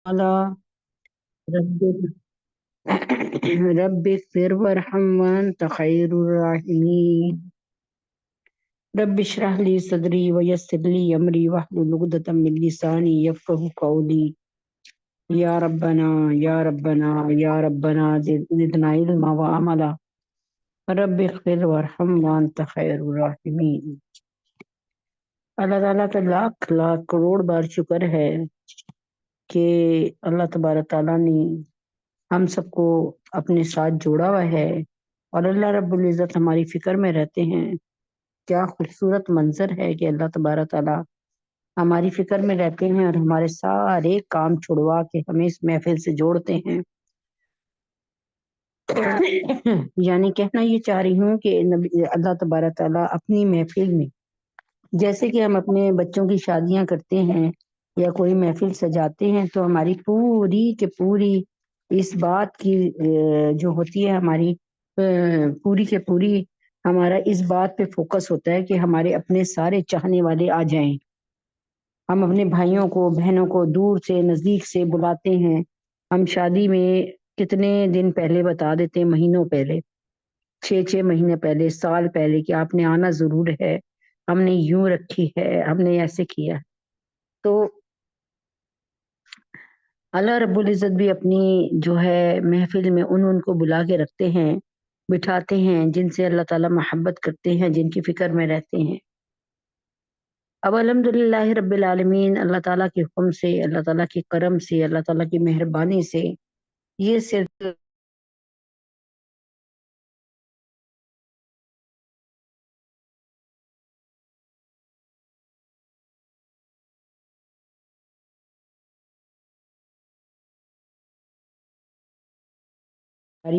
تعالى رب رب اغفر وارحم وانت خير الراحمين. رب اشرح لي صدري ويسر لي امري واحلل عقدة من لساني يفقهوا قولي. يا ربنا يا ربنا يا ربنا زدنا علما وعملا. رب اغفر وارحم وانت خير الراحمين. اللہ تعالیٰ کا لاکھ لاکھ کروڑ بار شکر ہے کہ اللہ تبارک تعالیٰ نے ہم سب کو اپنے ساتھ جوڑا ہوا ہے اور اللہ رب العزت ہماری فکر میں رہتے ہیں۔ کیا خوبصورت منظر ہے کہ اللہ تبارک تعالیٰ ہماری فکر میں رہتے ہیں اور ہمارے سارے کام چھڑوا کے ہمیں اس محفل سے جوڑتے ہیں۔ یعنی کہنا یہ چاہ رہی ہوں کہ اللہ تبارک تعالیٰ اپنی محفل میں جیسے کہ ہم اپنے بچوں کی شادیاں کرتے ہیں یا کوئی محفل سجاتے ہیں تو ہماری پوری کے پوری اس بات کی جو ہوتی ہے ہماری پوری کے پوری ہمارا اس بات پہ فوکس ہوتا ہے کہ ہمارے اپنے سارے چاہنے والے آ جائیں۔ ہم اپنے بھائیوں کو بہنوں کو دور سے نزدیک سے بلاتے ہیں۔ ہم شادی میں کتنے دن پہلے بتا دیتے ہیں، مہینوں پہلے، 6 مہینے پہلے، سال پہلے کہ آپ نے آنا ضرور ہے، ہم نے یوں رکھی ہے، ہم نے ایسے کیا۔ تو اللہ رب العزت بھی اپنی جو ہے محفل میں ان کو بلا کے رکھتے ہیں، بٹھاتے ہیں جن سے اللہ تعالیٰ محبت کرتے ہیں، جن کی فکر میں رہتے ہیں۔ اب الحمدللہ رب العالمین، اللہ تعالیٰ کے حکم سے، اللہ تعالیٰ کے کرم سے، اللہ تعالیٰ کی مہربانی سے یہ صرف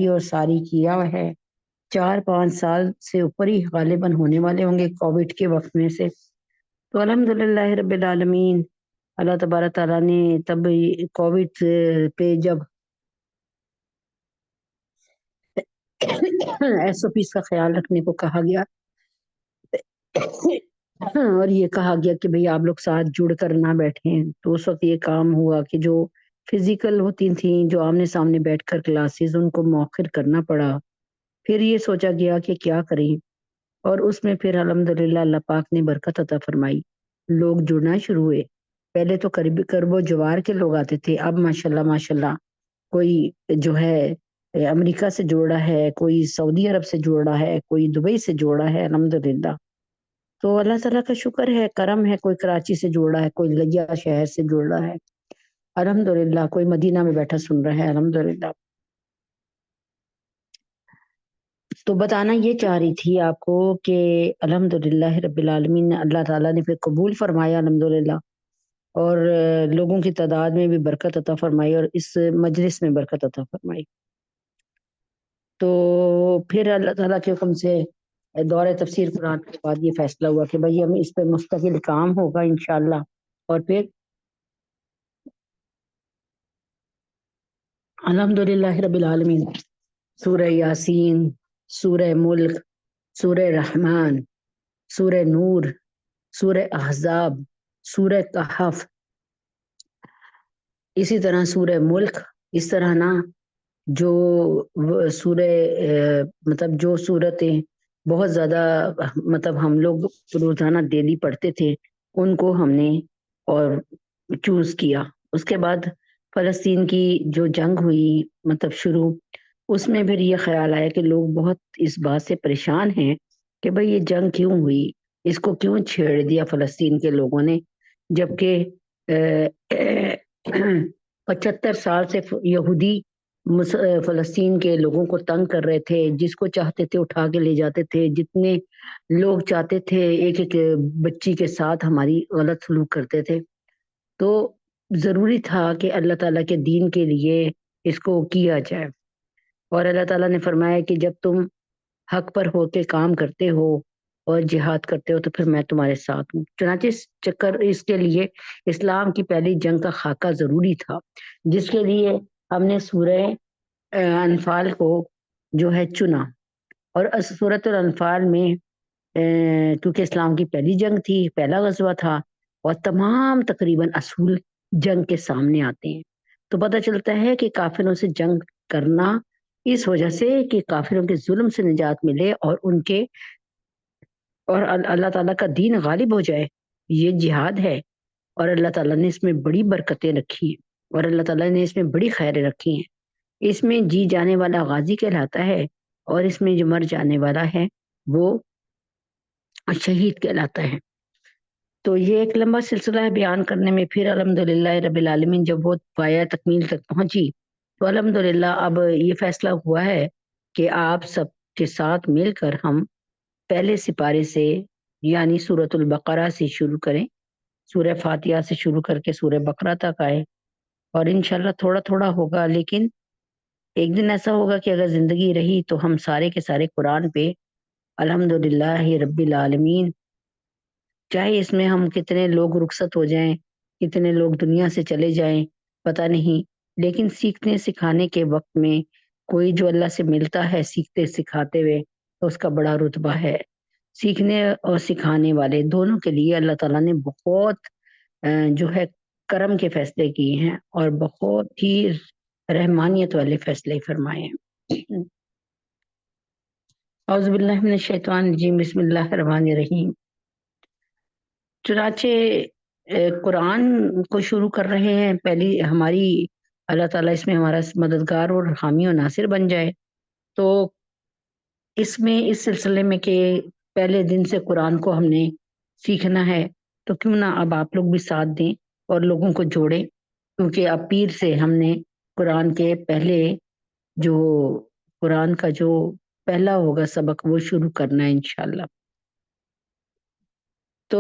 اور ساری کیا ہے 4-5 سال سے اوپر ہی غالباً ہونے والے ہوں گے کووڈ کے وقت میں سے۔ تو الحمدللہ رب العالمین، اللہ تبارک تعالیٰ نے تب کووڈ پہ جب ایس او پیز کا خیال رکھنے کو کہا گیا اور یہ کہا گیا کہ بھئی آپ لوگ ساتھ جڑ کر نہ بیٹھیں، تو اس وقت یہ کام ہوا کہ جو فزیکل ہوتی تھیں، جو آمنے سامنے بیٹھ کر کلاسز، ان کو مؤخر کرنا پڑا۔ پھر یہ سوچا گیا کہ کیا کریں، اور اس میں پھر الحمدللہ اللہ پاک نے برکت عطا فرمائی، لوگ جڑنا شروع ہوئے۔ پہلے تو کرب و جوار کے لوگ آتے تھے، اب ماشاءاللہ کوئی جو ہے امریکہ سے جوڑا ہے، کوئی سعودی عرب سے جوڑا ہے، کوئی دبئی سے جوڑا ہے، الحمدللہ۔ تو اللہ تعالیٰ کا شکر ہے، کرم ہے، کوئی کراچی سے جوڑا ہے، کوئی لیا شہر سے جوڑا ہے، الحمدللہ، کوئی مدینہ میں بیٹھا سن رہا ہے، الحمدللہ۔ تو بتانا یہ چاہ رہی تھی آپ کو کہ الحمدللہ رب العالمین، اللہ تعالیٰ نے پھر قبول فرمایا الحمدللہ، اور لوگوں کی تعداد میں بھی برکت عطا فرمائی اور اس مجلس میں برکت عطا فرمائی۔ تو پھر اللہ تعالیٰ کے حکم سے دور تفسیر قرآن کے بعد یہ فیصلہ ہوا کہ بھئی ہمیں اس پہ مستقل کام ہوگا انشاءاللہ۔ اور پھر الحمدللہ رب العالمین سورہ یاسین، سورہ ملک، سورہ رحمان، سورہ نور، سورہ احزاب، سورہ کہف، اسی طرح سورہ ملک، اس طرح نا جو سورہ مطلب جو صورتیں بہت زیادہ مطلب ہم لوگ روزانہ ڈیلی پڑھتے تھے، ان کو ہم نے اور چوز کیا۔ اس کے بعد فلسطین کی جو جنگ ہوئی مطلب شروع، اس میں پھر یہ خیال آیا کہ لوگ بہت اس بات سے پریشان ہیں کہ بھئی یہ جنگ کیوں ہوئی، اس کو کیوں چھیڑ دیا فلسطین کے لوگوں نے، جبکہ 75 سال سے یہودی فلسطین کے لوگوں کو تنگ کر رہے تھے، جس کو چاہتے تھے اٹھا کے لے جاتے تھے، جتنے لوگ چاہتے تھے ایک ایک بچی کے ساتھ ہماری غلط سلوک کرتے تھے۔ تو ضروری تھا کہ اللہ تعالیٰ کے دین کے لیے اس کو کیا جائے، اور اللہ تعالیٰ نے فرمایا کہ جب تم حق پر ہو کے کام کرتے ہو اور جہاد کرتے ہو تو پھر میں تمہارے ساتھ ہوں۔ چنانچہ اس کے لیے اسلام کی پہلی جنگ کا خاکہ ضروری تھا، جس کے لیے ہم نے سورہ انفال کو جو ہے چنا، اور سورۃ الانفال میں کیونکہ اسلام کی پہلی جنگ تھی، پہلا غزوہ تھا، اور تمام تقریباً اصول جنگ کے سامنے آتے ہیں۔ تو پتہ چلتا ہے کہ کافروں سے جنگ کرنا اس وجہ سے کہ کافروں کے ظلم سے نجات ملے اور ان کے اور اللہ تعالیٰ کا دین غالب ہو جائے، یہ جہاد ہے۔ اور اللہ تعالیٰ نے اس میں بڑی برکتیں رکھی ہیں اور اللہ تعالیٰ نے اس میں بڑی خیریں رکھی ہیں۔ اس میں جی جانے والا غازی کہلاتا ہے اور اس میں جو مر جانے والا ہے وہ شہید کہلاتا ہے۔ تو یہ ایک لمبا سلسلہ ہے بیان کرنے میں، پھر الحمدللہ رب العالمین جب وہ پایا تکمیل تک پہنچی تو الحمدللہ اب یہ فیصلہ ہوا ہے کہ آپ سب کے ساتھ مل کر ہم پہلے سپارے سے یعنی سورۃ البقرہ سے شروع کریں، سورہ فاتحہ سے شروع کر کے سورہ بقرہ تک آئے، اور انشاءاللہ تھوڑا تھوڑا ہوگا، لیکن ایک دن ایسا ہوگا کہ اگر زندگی رہی تو ہم سارے کے سارے قرآن پہ الحمدللہ رب العالمین، چاہے اس میں ہم کتنے لوگ رخصت ہو جائیں، کتنے لوگ دنیا سے چلے جائیں پتہ نہیں، لیکن سیکھنے سکھانے کے وقت میں کوئی جو اللہ سے ملتا ہے سیکھتے سکھاتے ہوئے تو اس کا بڑا رتبہ ہے۔ سیکھنے اور سکھانے والے دونوں کے لیے اللہ تعالیٰ نے بہت جو ہے کرم کے فیصلے کیے ہیں اور بہت ہی رحمانیت والے فیصلے فرمائے ہیں۔ اعوذ باللہ من الشیطان الرجیم، بسم اللہ الرحمن الرحیم۔ چنانچہ قرآن کو شروع کر رہے ہیں، پہلی ہماری اللہ تعالیٰ اس میں ہمارا مددگار اور حامی و ناصر بن جائے، تو اس میں اس سلسلے میں کہ پہلے دن سے قرآن کو ہم نے سیکھنا ہے تو کیوں نہ اب آپ لوگ بھی ساتھ دیں اور لوگوں کو جوڑیں، کیونکہ اب پیر سے ہم نے قرآن کے پہلے جو قرآن کا جو پہلا ہوگا سبق وہ شروع کرنا ہے انشاءاللہ۔ تو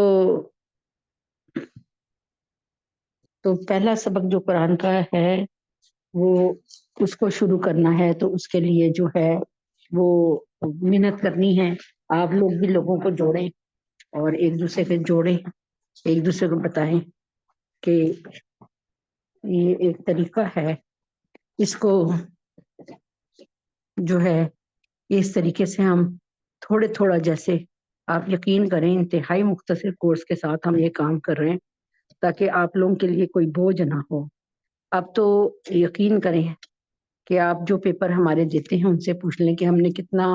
پہلا سبق جو قرآن کا ہے وہ اس کو شروع کرنا ہے، تو اس کے لیے جو ہے وہ محنت کرنی ہے، آپ لوگ بھی لوگوں کو جوڑیں اور ایک دوسرے کو جوڑیں، ایک دوسرے کو بتائیں کہ یہ ایک طریقہ ہے، اس کو جو ہے اس طریقے سے ہم تھوڑے تھوڑا، جیسے آپ یقین کریں انتہائی مختصر کورس کے ساتھ ہم یہ کام کر رہے ہیں تاکہ آپ لوگوں کے لیے کوئی بوجھ نہ ہو۔ اب تو یقین کریں کہ آپ جو پیپر ہمارے دیتے ہیں ان سے پوچھ لیں کہ ہم نے کتنا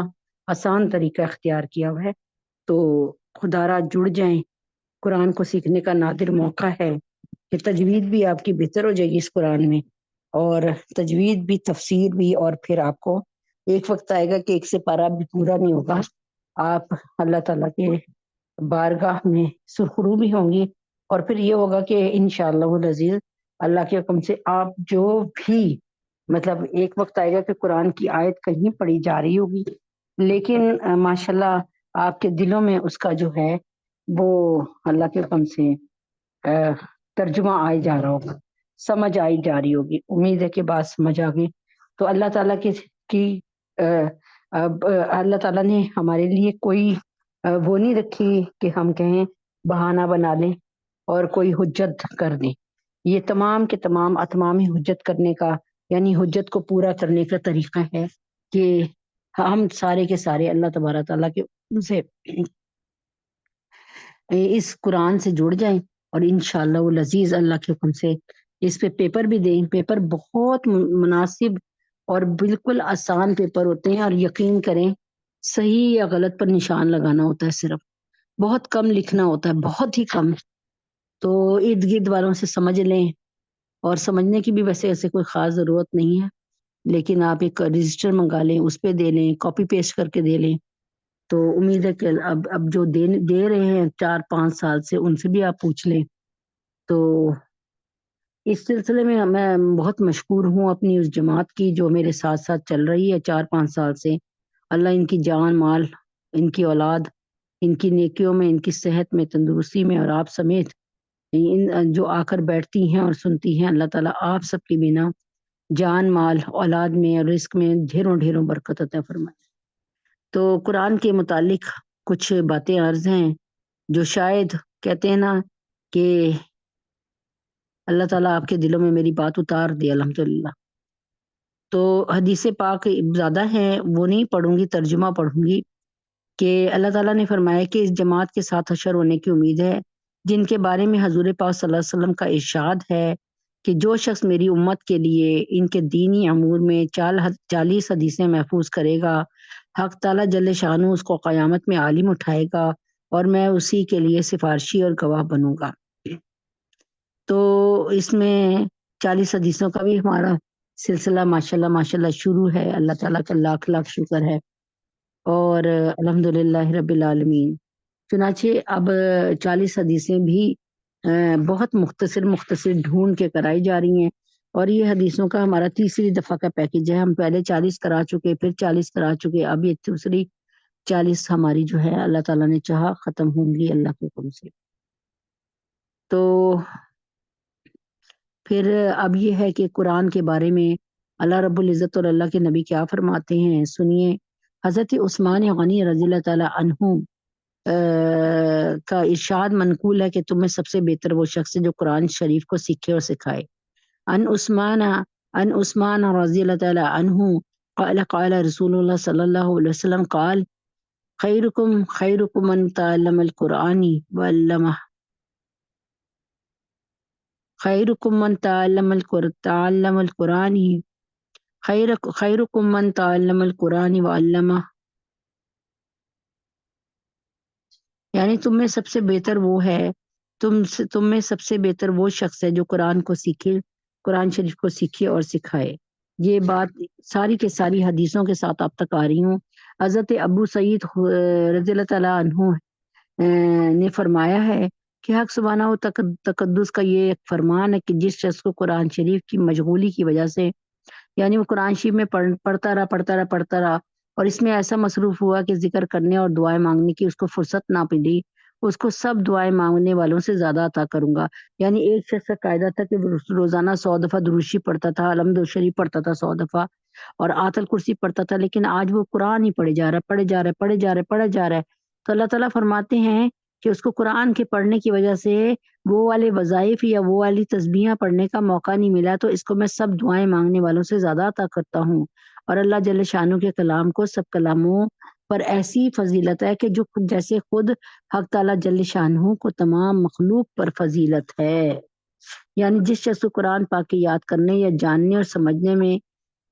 آسان طریقہ اختیار کیا ہوا ہے، تو خدا را جڑ جائیں۔ قرآن کو سیکھنے کا نادر موقع ہے کہ تجوید بھی آپ کی بہتر ہو جائے گی اس قرآن میں، اور تجوید بھی، تفسیر بھی، اور پھر آپ کو ایک وقت آئے گا کہ ایک سپارہ بھی پورا نہیں ہوگا، آپ اللہ تعالیٰ کے بارگاہ میں سرخرو بھی ہوں گی، اور پھر یہ ہوگا کہ انشاءاللہ العزیز اللہ کے حکم سے آپ جو بھی مطلب ایک وقت آئے گا کہ قرآن کی آیت کہیں پڑھی جا رہی ہوگی، لیکن ماشاءاللہ آپ کے دلوں میں اس کا جو ہے وہ اللہ کے حکم سے ترجمہ آئی جا رہا ہوگا، سمجھ آئی جا رہی ہوگی، امید ہے کہ بات سمجھ آ گئی۔ تو اللہ تعالیٰ کی اللہ تعالیٰ نے ہمارے لیے کوئی وہ نہیں رکھی کہ ہم کہیں بہانہ بنا لیں اور کوئی حجت کر دیں، یہ تمام کے تمام اتمام حجت کرنے کا یعنی حجت کو پورا کرنے کا طریقہ ہے کہ ہم سارے کے سارے اللہ تبارک تعالیٰ کے سے اس قرآن سے جڑ جائیں اور انشاءاللہ العزیز اللہ کے حکم سے اس پہ پیپر بھی دیں۔ پیپر بہت مناسب اور بالکل آسان پیپر ہوتے ہیں، اور یقین کریں صحیح یا غلط پر نشان لگانا ہوتا ہے، صرف بہت کم لکھنا ہوتا ہے، بہت ہی کم، تو ارد گرد والوں سے سمجھ لیں، اور سمجھنے کی بھی ویسے ایسے کوئی خاص ضرورت نہیں ہے، لیکن آپ ایک رجسٹر منگا لیں، اس پہ دے لیں، کاپی پیسٹ کر کے دے لیں، تو امید ہے کہ اب جو دے رہے ہیں 4-5 سال سے ان سے بھی آپ پوچھ لیں۔ تو اس سلسلے میں میں بہت مشکور ہوں اپنی اس جماعت کی جو میرے ساتھ ساتھ چل رہی ہے 4-5 سال سے، اللہ ان کی جان مال، ان کی اولاد، ان کی نیکیوں میں، ان کی صحت میں، تندرستی میں، اور آپ سمیت جو آ کر بیٹھتی ہیں اور سنتی ہیں، اللہ تعالیٰ آپ سب کی بنا جان مال اولاد میں اور رزق میں ڈھیروں ڈھیروں برکت عطا فرمائے۔ تو قرآن کے متعلق کچھ باتیں عرض ہیں جو شاید کہتے ہیں نا کہ اللہ تعالیٰ آپ کے دلوں میں میری بات اتار دے الحمدللہ۔ تو حدیث پاک زیادہ ہیں، وہ نہیں پڑھوں گی، ترجمہ پڑھوں گی کہ اللہ تعالیٰ نے فرمایا کہ اس جماعت کے ساتھ حشر ہونے کی امید ہے جن کے بارے میں حضور پاک صلی اللہ علیہ وسلم کا ارشاد ہے کہ جو شخص میری امت کے لیے ان کے دینی امور میں 40 حدیثیں محفوظ کرے گا، حق تعالیٰ جل شانہ اس کو قیامت میں عالم اٹھائے گا اور میں اسی کے لیے سفارشی اور گواہ بنوں گا۔ تو اس میں 40 حدیثوں کا بھی ہمارا سلسلہ ماشاءاللہ شروع ہے۔ اللہ تعالیٰ کا لاکھ لاکھ شکر ہے، اور الحمدللہ رب العالمین۔ چنانچہ اب 40 حدیثیں بھی بہت مختصر ڈھونڈ کے کرائی جا رہی ہیں، اور یہ حدیثوں کا ہمارا تیسری دفعہ کا پیکج ہے۔ ہم پہلے 40 کرا چکے، پھر 40 کرا چکے، اب یہ دوسری 40 ہماری جو ہے اللہ تعالیٰ نے چاہا ختم ہوں گی اللہ کے حکم سے۔ تو پھر اب یہ ہے کہ قرآن کے بارے میں اللہ رب العزت اور اللہ کے نبی کیا فرماتے ہیں، سنیے۔ حضرت عثمان غنی رضی اللہ تعالیٰ عنہ کا ارشاد منقول ہے کہ تم میں سب سے بہتر وہ شخص ہے جو قرآن شریف کو سیکھے اور سکھائے۔ ان عثمان رضی اللہ تعالیٰ عنہ قال قال رسول اللہ صلی اللہ علیہ وسلم قال خیرکم من تعلم القرآن وعلمہ، خیرکم من تعلم القرآن خیرکم من تعلم القرآن وعلمہ، یعنی تم میں سب سے بہتر وہ ہے، تم میں سب سے بہتر وہ شخص ہے جو قرآن کو سیکھے، قرآن شریف کو سیکھے اور سکھائے۔ یہ بات ساری کے ساری حدیثوں کے ساتھ آپ تک آ رہی ہوں۔ حضرت ابو سعید رضی اللہ تعالیٰ عنہ نے فرمایا ہے کہ حق سبحانہ و تقدس کا یہ ایک فرمان ہے کہ جس شخص کو قرآن شریف کی مشغولی کی وجہ سے، یعنی وہ قرآن شریف میں پڑھتا رہا اور اس میں ایسا مصروف ہوا کہ ذکر کرنے اور دعائیں مانگنے کی اس کو فرصت نہ ملی، اس کو سب دعائیں مانگنے والوں سے زیادہ عطا کروں گا۔ یعنی ایک شخص کا قاعدہ تھا کہ روزانہ 100 دفعہ درود شریف پڑھتا تھا، الحمد شریف پڑھتا تھا 100 دفعہ، اور آیت الکرسی پڑھتا تھا، لیکن آج وہ قرآن ہی پڑھے جا رہا ہے۔ تو اللہ تعالیٰ فرماتے ہیں کہ اس کو قرآن کے پڑھنے کی وجہ سے وہ والے وظائف یا وہ والی تسبیحاں پڑھنے کا موقع نہیں ملا، تو اس کو میں سب دعائیں مانگنے والوں سے زیادہ عطا کرتا ہوں۔ اور اللہ جل شانہ کے کلام کو سب کلاموں پر ایسی فضیلت ہے کہ جو جیسے خود حق تعالیٰ جل شانہ کو تمام مخلوق پر فضیلت ہے۔ یعنی جس شخص کو قرآن پاک کی یاد کرنے یا جاننے اور سمجھنے میں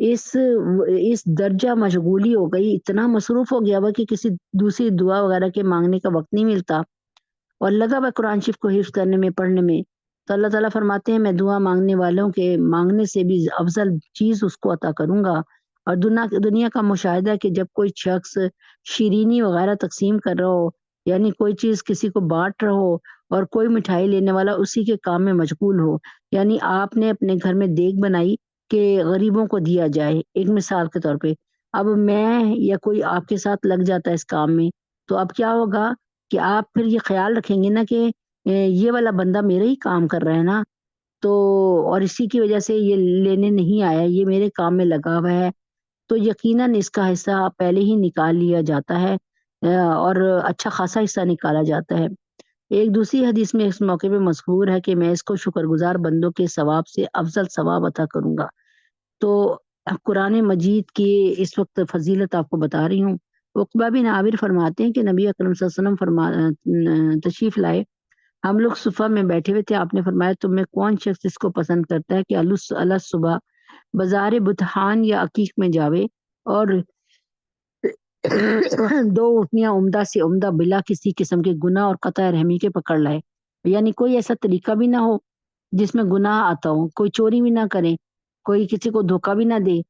اس درجہ مشغولی ہو گئی، اتنا مصروف ہو گیا وہ کہ کسی دوسری دعا وغیرہ کے مانگنے کا وقت نہیں ملتا، اور لگا ہوا قرآن شریف کو حفظ کرنے میں، پڑھنے میں، تو اللہ تعالیٰ فرماتے ہیں میں دعا مانگنے والوں کے مانگنے سے بھی افضل چیز اس کو عطا کروں گا۔ اور دنیا کا مشاہدہ ہے کہ جب کوئی شخص شیرینی وغیرہ تقسیم کر رہا ہو، یعنی کوئی چیز کسی کو بانٹ رہا ہو، اور کوئی مٹھائی لینے والا اسی کے کام میں مشغول ہو، یعنی آپ نے اپنے گھر میں دیگ بنائی کہ غریبوں کو دیا جائے، ایک مثال کے طور پہ، اب میں یا کوئی آپ کے ساتھ لگ جاتا ہے اس کام میں، تو اب کیا ہوگا کہ آپ پھر یہ خیال رکھیں گے نا کہ یہ والا بندہ میرے ہی کام کر رہا ہے نا، تو اور اسی کی وجہ سے یہ لینے نہیں آیا، یہ میرے کام میں لگا ہوا ہے، تو یقیناً اس کا حصہ پہلے ہی نکال لیا جاتا ہے، اور اچھا خاصا حصہ نکالا جاتا ہے۔ ایک دوسری حدیث میں اس موقع پہ مذکور ہے کہ میں اس کو شکر گزار بندوں کے ثواب سے افضل ثواب عطا کروں گا۔ تو قرآن مجید کی اس وقت فضیلت آپ کو بتا رہی ہوں۔ عقبہ بن عامر فرماتے ہیں کہ نبی اکرم صلی اللہ علیہ وسلم تشریف لائے، ہم لوگ صفہ میں بیٹھے ہوئے تھے، آپ نے فرمایا تم میں کون شخص اس کو پسند کرتا ہے کہ اللہ صبح بازار بطحان یا عقیق میں جاوے اور 2 اونٹنیاں عمدہ سے عمدہ بلا کسی قسم کے گناہ اور قطع رحمی کے پکڑ لائے، یعنی کوئی ایسا طریقہ بھی نہ ہو جس میں گناہ آتا ہو، کوئی چوری بھی نہ کرے، کوئی کسی کو دھوکہ بھی نہ دے،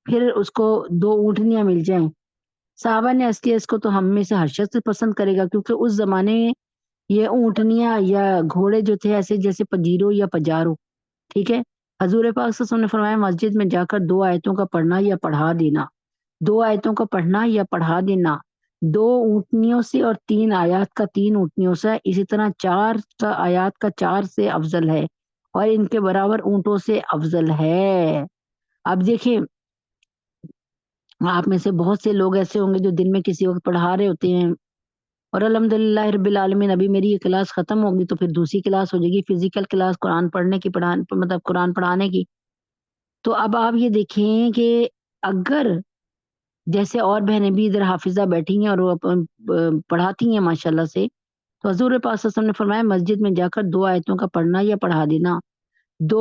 پھر اس کو 2 اونٹنیاں مل جائیں۔ صحابہ نے اس کو تو ہم میں سے ہر شخص پسند کرے گا، کیونکہ اس زمانے میں یہ اونٹنیاں یا گھوڑے جو تھے ایسے جیسے پجیرو یا پجارو، ٹھیک ہے۔ حضور پاک صلی اللہ علیہ وسلم نے فرمایا مسجد میں جا کر 2 آیتوں کا پڑھنا یا پڑھا دینا، 2 آیتوں کا پڑھنا یا پڑھا دینا، 2 اونٹنیوں سے اور 3 آیات کا 3 اونٹنیوں سے، اسی طرح 4 آیات کا 4 سے افضل ہے، اور ان کے برابر اونٹوں سے افضل ہے۔ اب دیکھیں آپ میں سے بہت سے لوگ ایسے ہوں گے جو دن میں کسی وقت پڑھا رہے ہوتے ہیں، اور الحمدللہ رب العالمین ابھی میری یہ کلاس ختم ہوگی تو پھر دوسری کلاس ہو جائے گی، فزیکل کلاس قرآن پڑھنے کی، مطلب قرآن پڑھانے کی۔ تو اب آپ یہ دیکھیں کہ اگر جیسے اور بہنیں بھی ادھر حافظہ بیٹھی ہیں اور وہ پڑھاتی ہیں ماشاءاللہ سے، تو حضور پاک صلی اللہ علیہ وسلم نے فرمایا مسجد میں جا کر 2 آیتوں کا پڑھنا یا پڑھا دینا، 2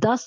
10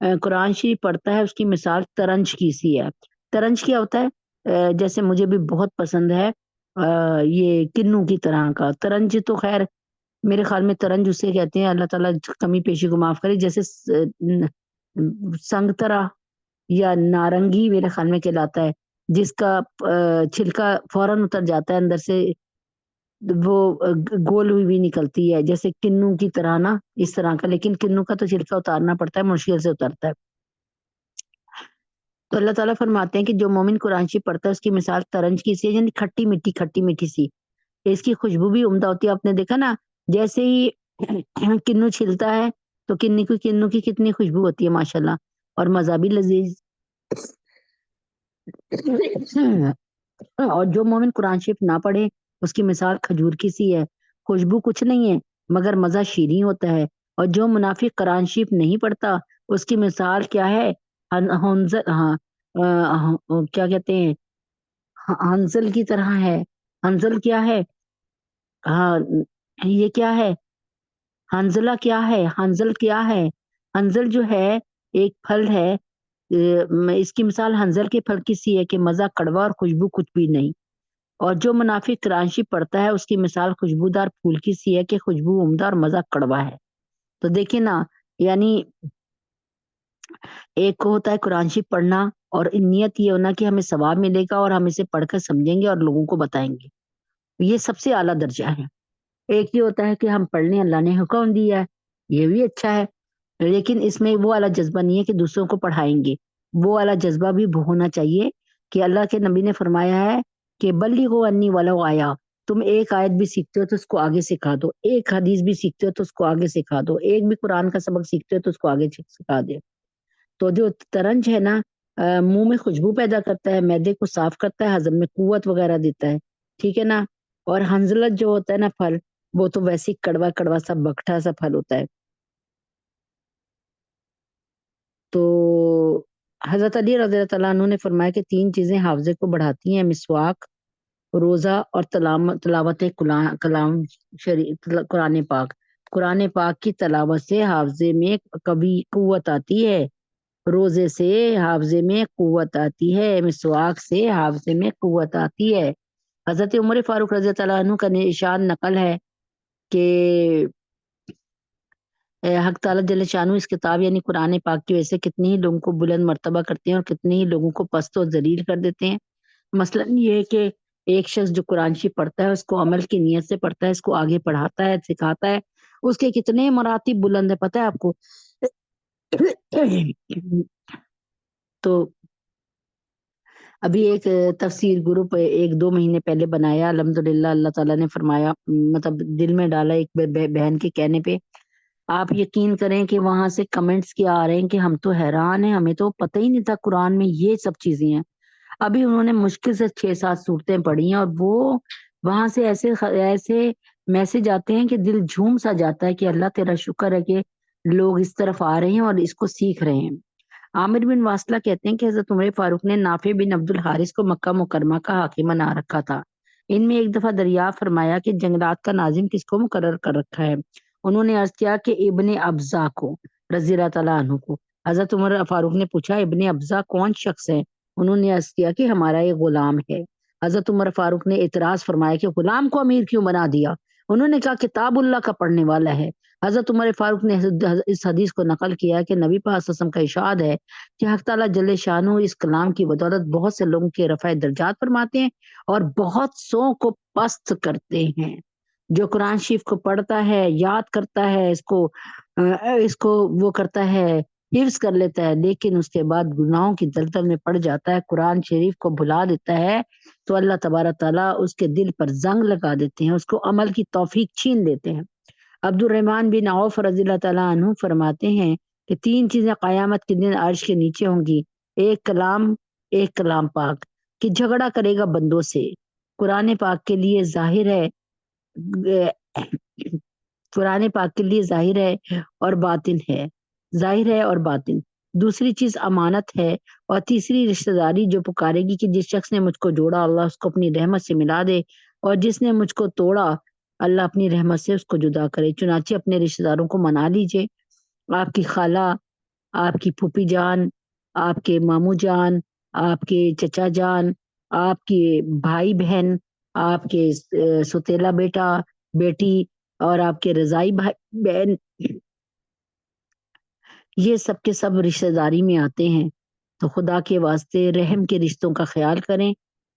قرآن شریف پڑھتا ہے اس کی مثال ترنج کی سی ہے۔ ترنج کیا ہوتا ہے؟ جیسے مجھے بھی بہت پسند ہے یہ کنو کی طرح کا ترنج، تو خیر میرے خیال میں ترنج اسے کہتے ہیں، اللہ تعالیٰ کمی پیشی کو معاف کرے، جیسے سنگترا یا نارنگی میرے خیال میں کہلاتا ہے، جس کا چھلکا فوراً اتر جاتا ہے اندر سے، وہ گول ہوئی بھی نکلتی ہے، جیسے کنو کی طرح نا، اس طرح کا، لیکن کنو کا تو چھلکا اتارنا پڑتا ہے، مشکل سے اترتا ہے۔ تو اللہ تعالیٰ فرماتے ہیں کہ جو مومن قرآن شریف پڑھتا ہے اس کی مثال ترنج کی سی ہے، یعنی کھٹی میٹھی سی، اس کی خوشبو بھی عمدہ ہوتی ہے۔ آپ نے دیکھا نا، جیسے ہی کنو چھلتا ہے تو کنو کی کتنی خوشبو ہوتی ہے ماشاءاللہ، اور مزہ بھی لذیذ۔ اور جو مومن قرآن شریف نہ پڑھے اس کی مثال کھجور کی سی ہے، خوشبو کچھ نہیں ہے مگر مزہ شیریں ہوتا ہے۔ اور جو منافق قرآن شریف نہیں پڑھتا اس کی مثال کیا ہے؟ کیا کہتے ہیں، ہنزل کی طرح ہے۔ ہنزل کیا ہے؟ ہاں، یہ کیا ہے؟ ہنزلہ کیا ہے؟ ہنزل کیا ہے؟ ہنزل جو ہے ایک پھل ہے، اس کی مثال ہنزل کے پھل کی سی ہے کہ مزہ کڑوا اور خوشبو کچھ بھی نہیں۔ اور جو منافق قرآن شریف پڑھتا ہے اس کی مثال خوشبودار پھول کی سی ہے کہ خوشبو عمدہ اور مزہ کڑوا ہے۔ تو دیکھیں نا، یعنی ایک کو ہوتا ہے قرآن شریف پڑھنا، اور نیت یہ ہونا کہ ہمیں ثواب ملے گا اور ہم اسے پڑھ کر سمجھیں گے اور لوگوں کو بتائیں گے، یہ سب سے اعلیٰ درجہ ہے۔ ایک یہ ہوتا ہے کہ ہم پڑھ لیں، اللہ نے حکم دیا ہے، یہ بھی اچھا ہے، لیکن اس میں وہ والا جذبہ نہیں ہے کہ دوسروں کو پڑھائیں گے، وہ والا جذبہ بھی ہونا چاہیے کہ اللہ کے نبی نے فرمایا ہے کہ بلغوا انی ولو آیا، تم ایک آیت بھی سیکھتے ہو تو اس کو آگے سکھا دو، ایک حدیث بھی سیکھتے ہو تو اس کو آگے سکھا دو، ایک بھی قرآن کا سبق سیکھتے ہو تو اس کو آگے سکھا دے۔ تو جو ترنج ہے نا، منہ میں خوشبو پیدا کرتا ہے، معدے کو صاف کرتا ہے، ہضم میں قوت وغیرہ دیتا ہے، ٹھیک ہے نا۔ اور ہنزلت جو ہوتا ہے نا پھل، وہ تو ویسے ہی کڑوا کڑوا سا بکھٹا سا پھل ہوتا ہے۔ تو حضرت علی رضی اللہ عنہ نے فرمایا کہ 3 چیزیں حافظے کو بڑھاتی ہیں، مسواک، روزہ اور تلاوت کلام شریف، قرآن پاک۔ قرآن پاک کی تلاوت سے حافظے میں کبھی قوت آتی ہے، روزے سے حافظے میں قوت آتی ہے، مسواک سے حافظے میں قوت آتی ہے۔ حضرت عمر فاروق رضی اللہ عنہ کا ارشاد نقل ہے کہ حق تعالیٰ جل شانہ اس کتاب یعنی قرآن پاک کی وجہ سے کتنے ہی لوگوں کو بلند مرتبہ کرتے ہیں اور کتنے ہی لوگوں کو پست و ذلیل کر دیتے ہیں۔ مثلا یہ ہے کہ ایک شخص جو قرآن شریف پڑھتا ہے اس کو عمل کی نیت سے پڑھتا ہے، اس کو آگے پڑھاتا ہے، سکھاتا ہے، اس کے کتنے مراتب بلند ہے پتہ ہے آپ کو؟ تو ابھی ایک تفسیر گروپ 1-2 مہینے پہلے بنایا، الحمدللہ اللہ تعالیٰ نے فرمایا، مطلب دل میں ڈالا ایک بہن کے کہنے پہ، آپ یقین کریں کہ وہاں سے کمنٹس کیا آ رہے ہیں کہ ہم تو حیران ہیں، ہمیں تو پتہ ہی نہیں تھا قرآن میں یہ سب چیزیں ہیں۔ ابھی انہوں نے مشکل سے 6-7 صورتیں پڑھی ہیں، اور وہ وہاں سے ایسے میسج آتے ہیں کہ دل جھوم سا جاتا ہے کہ اللہ تیرا شکر ہے کہ لوگ اس طرف آ رہے ہیں اور اس کو سیکھ رہے ہیں۔ عامر بن واصلہ کہتے ہیں کہ حضرت عمر فاروق نے نافع بن عبد الحارث کو مکہ مکرمہ کا حاکم بنا رکھا تھا۔ ان میں ایک دفعہ دریافت فرمایا کہ جنگلات کا ناظم کس کو مقرر کر رکھا ہے؟ انہوں نے عرض کیا کہ ابن ابزا کو، رضی اللہ تعالیٰ عنہ کو۔ حضرت عمر فاروق نے پوچھا ابن ابزا کون شخص ہے؟ انہوں نے عرض کیا کہ ہمارا یہ غلام ہے۔ حضرت عمر فاروق نے اعتراض فرمایا کہ غلام کو امیر کیوں بنا دیا؟ انہوں نے کہا کتاب اللہ کا پڑھنے والا ہے۔ حضرت عمر فاروق نے اس حدیث کو نقل کیا کہ نبی پاک صلی اللہ علیہ وسلم کا ارشاد ہے کہ حق تعالیٰ جل شانہ اس کلام کی بدولت بہت سے لوگوں کے رفع درجات فرماتے ہیں اور بہت سو کو پست کرتے ہیں۔ جو قرآن شریف کو پڑھتا ہے، یاد کرتا ہے، اس کو وہ کرتا ہے، حفظ کر لیتا ہے، لیکن اس کے بعد گناہوں کی دلدل میں پڑ جاتا ہے، قرآن شریف کو بھلا دیتا ہے، تو اللہ تبارک تعالیٰ اس کے دل پر زنگ لگا دیتے ہیں، اس کو عمل کی توفیق چھین لیتے ہیں۔ عبد الرحمن بن عوف رضی اللہ تعالیٰ عنہ فرماتے ہیں کہ 3 چیزیں قیامت کے دن عرش کے نیچے ہوں گی، ایک کلام پاک کہ جھگڑا کرے گا بندوں سے۔ قرآن پاک کے لیے ظاہر ہے قرآن پاک کے لیے ظاہر ہے اور باطن ہے، ظاہر ہے اور باطن۔ دوسری چیز امانت ہے، اور تیسری رشتہ داری جو پکارے گی کہ جس شخص نے مجھ کو جوڑا اللہ اس کو اپنی رحمت سے ملا دے، اور جس نے مجھ کو توڑا اللہ اپنی رحمت سے اس کو جدا کرے۔ چنانچہ اپنے رشتہ داروں کو منا لیجئے، آپ کی خالہ، آپ کی پھوپھی جان، آپ کے ماموں جان، آپ کے چچا جان، آپ کے بھائی بہن، آپ کے ستیلا بیٹا بیٹی، اور آپ کے رضائی بھائی بہن، یہ سب کے سب رشتہ داری میں آتے ہیں۔ تو خدا کے واسطے رحم کے رشتوں کا خیال کریں۔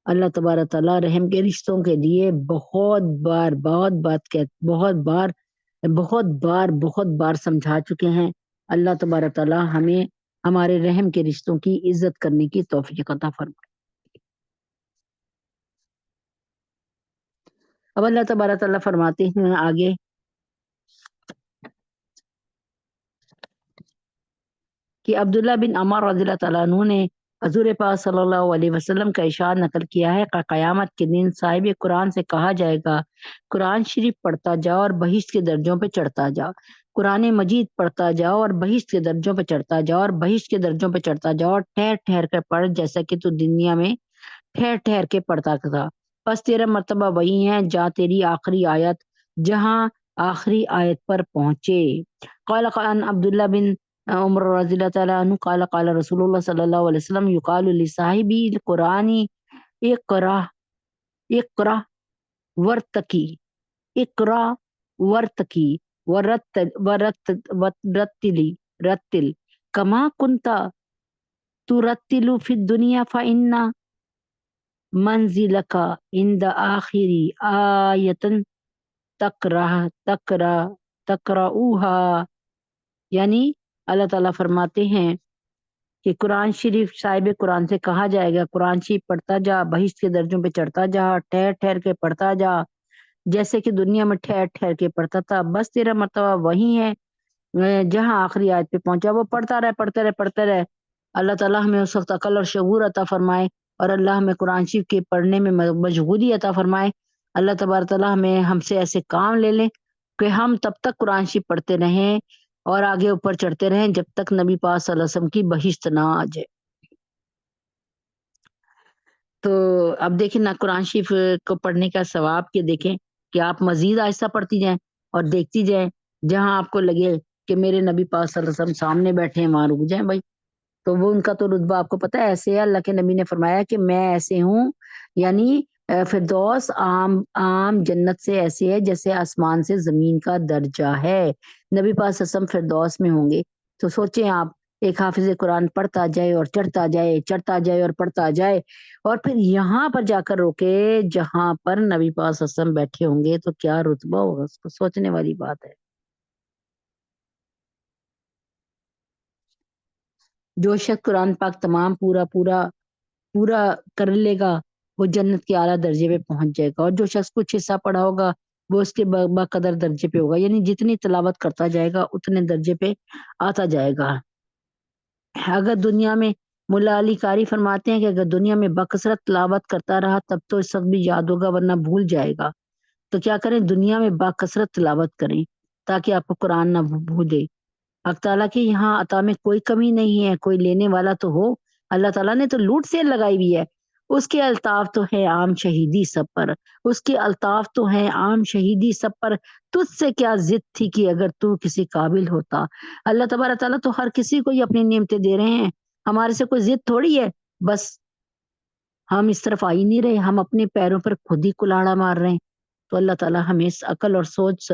اللہ تبارک تعالیٰ رحم کے رشتوں کے لیے بہت بار سمجھا چکے ہیں۔ اللہ تبارک تعالیٰ ہمیں ہمارے رحم کے رشتوں کی عزت کرنے کی توفیق عطا فرمائے۔ اب اللہ تبارک تعالیٰ فرماتے ہیں آگے کہ عبداللہ بن عمر رضی اللہ تعالیٰ عنہ نے حضور پاک صلی اللہ علیہ وسلم کا ارشاد نقل کیا ہے کہ قیامت کے دن صاحب قرآن سے کہا جائے گا قرآن شریف پڑھتا جا اور بہشت کے درجوں پہ چڑھتا جا، قرآن مجید پڑھتا جا اور بہشت کے درجوں پہ چڑھتا جا، اور بہشت کے درجوں پہ چڑھتا جا، اور ٹھہر ٹھہر کر پڑھ جیسا کہ تو دنیا میں ٹھہر ٹھہر کے پڑھتا تھا، بس تیرا مرتبہ وہی ہے جہاں آخری آیت پر پہنچے۔ قال عن عبداللہ بن عمر رضی اللہ تعالیٰ عنہ قال قال رسول اللہ صلی اللہ علیہ وسلم یقال لصاحب القرآن اقرا اقرا ورتقی اقرا ورتقی ورتلی رتل کما کنتا ترتل فی الدنیا فإن منزلک عند آخری آیت تقرأوها، یعنی اللہ تعالیٰ فرماتے ہیں کہ قرآن شریف صاحب قرآن سے کہا جائے گا قرآن شریف پڑھتا جا، بہشت کے درجوں پہ چڑھتا جا، ٹھہر ٹھہر کے پڑھتا جا جیسے کہ دنیا میں ٹھہر ٹھہر کے پڑھتا تھا، بس تیرا مرتبہ وہی ہے جہاں آخری آیت پہ پہنچا، وہ پڑھتا رہے۔ اللہ تعالیٰ ہمیں اس وقت عقل اور شعور عطا فرمائے، اور اللہ ہمیں قرآن شریف کے پڑھنے میں مشغولی عطا فرمائے۔ اللہ تبارک تعالیٰ ہم سے ایسے کام لے لے کہ ہم تب تک قرآن شریف پڑھتے رہیں اور آگے اوپر چڑھتے رہیں جب تک نبی پاک صلی اللہ علیہ وسلم کی بہشت نہ آ جائے۔ تو اب دیکھیں نا، قرآن شریف کو پڑھنے کا ثواب کے دیکھیں کہ آپ مزید آہستہ پڑھتی جائیں اور دیکھتی جائیں، جہاں آپ کو لگے کہ میرے نبی پاک صلی اللہ علیہ وسلم سامنے بیٹھے ہیں وہاں رک جائیں بھائی۔ تو وہ ان کا تو رتبہ آپ کو پتہ ہے ایسے ہے، اللہ کے نبی نے فرمایا کہ میں ایسے ہوں، یعنی فردوس عام جنت سے ایسے ہے جیسے آسمان سے زمین کا درجہ ہے۔ نبی پاک صلی اللہ علیہ وسلم فردوس میں ہوں گے، تو سوچیں آپ ایک حافظ قرآن پڑھتا جائے اور چڑھتا جائے، چڑھتا جائے اور پڑھتا جائے، اور پھر یہاں پر جا کر روکے جہاں پر نبی پاک صلی اللہ علیہ وسلم بیٹھے ہوں گے، تو کیا رتبہ ہوگا، اس کو سوچنے والی بات ہے۔ جو شخص قرآن پاک تمام پورا کر لے گا وہ جنت کے اعلیٰ درجے پہ پہنچ جائے گا، اور جو شخص کچھ حصہ پڑھا ہوگا وہ اس کے بقدر درجے پہ ہوگا، یعنی جتنی تلاوت کرتا جائے گا اتنے درجے پہ آتا جائے گا۔ اگر دنیا میں ملا علی قاری فرماتے ہیں کہ اگر دنیا میں بکثرت تلاوت کرتا رہا تب تو اس وقت بھی یاد ہوگا ورنہ بھول جائے گا، تو کیا کریں، دنیا میں بکثرت تلاوت کریں تاکہ آپ کو قرآن نہ بھولے۔ حق تعالیٰ کے یہاں عطا میں کوئی کمی نہیں ہے، کوئی لینے والا تو ہو، اللہ تعالیٰ نے تو لوٹ سیل لگائی ہوئی ہے، اس کے الطاف تو ہے عام شہیدی سب پر، اس کے الطاف تو ہے عام شہیدی سب پر، تجھ سے کیا ضد تھی کہ اگر تو کسی قابل ہوتا۔ اللہ تبارک تعالیٰ تو ہر کسی کو ہی اپنی نعمتیں دے رہے ہیں، ہمارے سے کوئی ضد تھوڑی ہے، بس ہم اس طرف آ ہی نہیں رہے، ہم اپنے پیروں پر خود ہی کلاڑا مار رہے ہیں۔ تو اللہ تعالیٰ ہمیں اس عقل اور سوچ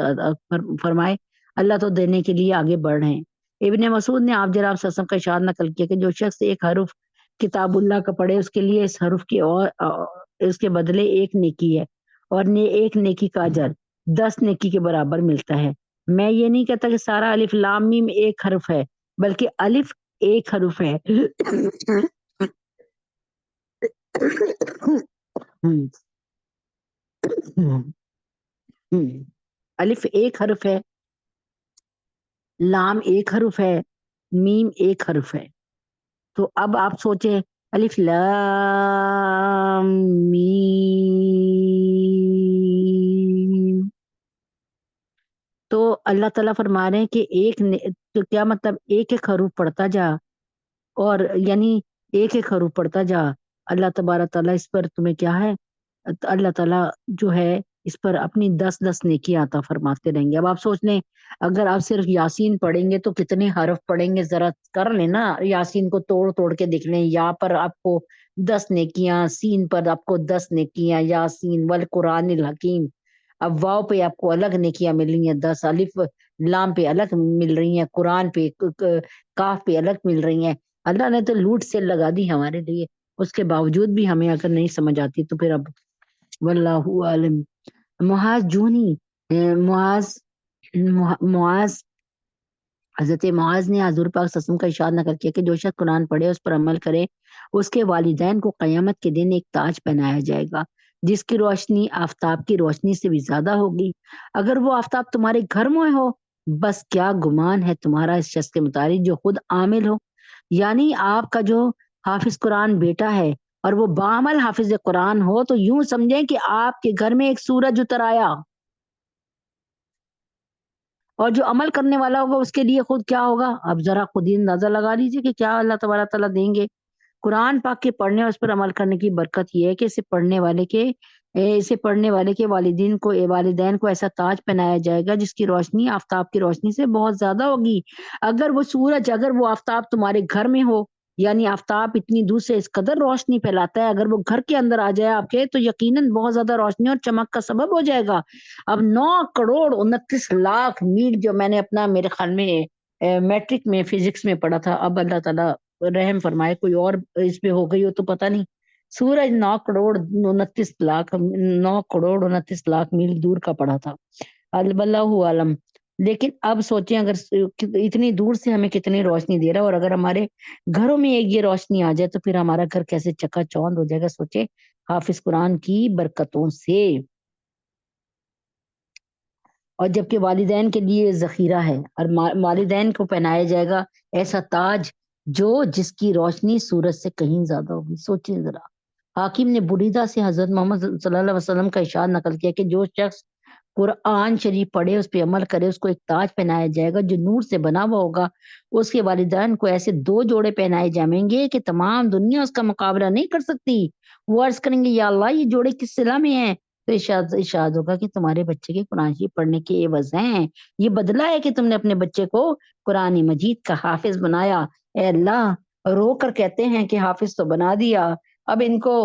فرمائے، اللہ تو دینے کے لیے آگے بڑھ رہے ہیں۔ ابن مسعود نے آپ جناب صلی اللہ علیہ وسلم کا ارشاد نقل کیا کہ جو شخص ایک حرف کتاب اللہ کا پڑھے اس کے لیے اس حرف کی اور اس کے بدلے ایک نیکی ہے، اور ایک نیکی کا اجر 10 نیکی کے برابر ملتا ہے۔ میں یہ نہیں کہتا کہ سارا الف لام میم ایک حرف ہے، بلکہ الف ایک حرف ہے۔ الف ایک حرف ہے، لام ایک حرف ہے، میم ایک حرف ہے۔ تو اب آپ سوچیں الف لام میم، تو اللہ تعالیٰ فرما رہے ہیں کہ تو کیا مطلب ایک ایک حروف پڑھتا جا، اور یعنی ایک ایک حروف پڑھتا جا، اللہ تبارک تعالیٰ اس پر تمہیں کیا ہے، اللہ تعالیٰ جو ہے اس پر اپنی 10 نیکی عطا فرماتے رہیں گے۔ اب آپ سوچ لیں اگر آپ صرف یاسین پڑھیں گے تو کتنے حرف پڑھیں گے، ذرا کر لیں نا، یاسین کو توڑ توڑ کے دیکھ لیں۔ یا پر آپ کو 10 نیکیاں، سین پر آپ کو 10 نیکیاں، یاسین والقرآن الحکیم۔ اب واو پہ آپ کو الگ نیکیاں مل رہی ہیں 10، الف لام پہ الگ مل رہی ہیں، قرآن پہ کاف پہ الگ مل رہی ہیں۔ اللہ نے تو لوٹ سے لگا دی ہمارے لیے، اس کے باوجود بھی ہمیں اگر نہیں سمجھ آتی تو پھر اب واللہ عالم۔ معاذ جونی معاذ معاذ حضرت معاذ نے حضور پاک صلی اللہ علیہ وسلم کا ارشاد نقل کیا کہ جو شخص قرآن پڑھے اس پر عمل کرے، اس کے والدین کو قیامت کے دن ایک تاج پہنایا جائے گا جس کی روشنی آفتاب کی روشنی سے بھی زیادہ ہوگی، اگر وہ آفتاب تمہارے گھر میں ہو۔ بس کیا گمان ہے تمہارا اس شخص کے متعلق جو خود عامل ہو، یعنی آپ کا جو حافظ قرآن بیٹا ہے اور وہ بعمل حافظ قرآن ہو، تو یوں سمجھیں کہ آپ کے گھر میں ایک سورج اتر آیا، اور جو عمل کرنے والا ہوگا اس کے لیے خود کیا ہوگا، اب ذرا خود ہی اندازہ لگا لیجیے کہ کیا اللہ تبارک تعالیٰ دیں گے۔ قرآن پاک کے پڑھنے اور اس پر عمل کرنے کی برکت یہ ہے کہ اسے پڑھنے والے کے والدین کو ایسا تاج پہنایا جائے گا جس کی روشنی آفتاب کی روشنی سے بہت زیادہ ہوگی۔ اگر وہ آفتاب تمہارے گھر میں ہو، یعنی آفتاب اتنی دور سے اس قدر روشنی پھیلاتا ہے، اگر وہ گھر کے اندر آ جائے آپ کے تو یقیناً بہت زیادہ روشنی اور چمک کا سبب ہو جائے گا۔ اب 9 کروڑ 29 لاکھ میل، جو میں نے اپنا میرے خیال میں میٹرک میں فزکس میں پڑھا تھا، اب اللہ تعالیٰ رحم فرمائے کوئی اور اس پہ ہو گئی ہو تو پتہ نہیں، سورج 9 کروڑ 29 لاکھ 9 کروڑ 29 لاکھ میل دور کا پڑا تھا، اللہ عالم۔ لیکن اب سوچیں اگر اتنی دور سے ہمیں کتنی روشنی دے رہا ہے، اور اگر ہمارے گھروں میں یہ روشنی آ جائے تو پھر ہمارا گھر کیسے چکا چوند ہو جائے گا، سوچیں حافظ قرآن کی برکتوں سے۔ اور جبکہ والدین کے لیے ذخیرہ ہے، اور والدین کو پہنایا جائے گا ایسا تاج جس کی روشنی سورج سے کہیں زیادہ ہوگی، سوچیں ذرا۔ حاکم نے بریدہ سے حضرت محمد صلی اللہ علیہ وسلم کا ارشاد نقل کیا کہ جو شخص قرآن شریف پڑھے اس پہ عمل کرے، اس کو ایک تاج پہنایا جائے گا جو نور سے بنا ہوا ہوگا، اس کے والدین کو ایسے 2 جوڑے پہنائے جائیں گے کہ تمام دنیا اس کا مقابلہ نہیں کر سکتی۔ وہ عرض کریں گے یا اللہ یہ جوڑے کس صلہ میں ہیں، تو ارشاد ہوگا کہ تمہارے بچے کے قرآن شریف پڑھنے کے عوض ہیں، یہ بدلہ ہے کہ تم نے اپنے بچے کو قرآن مجید کا حافظ بنایا۔ اے اللہ، رو کر کہتے ہیں کہ حافظ تو بنا دیا، اب ان کو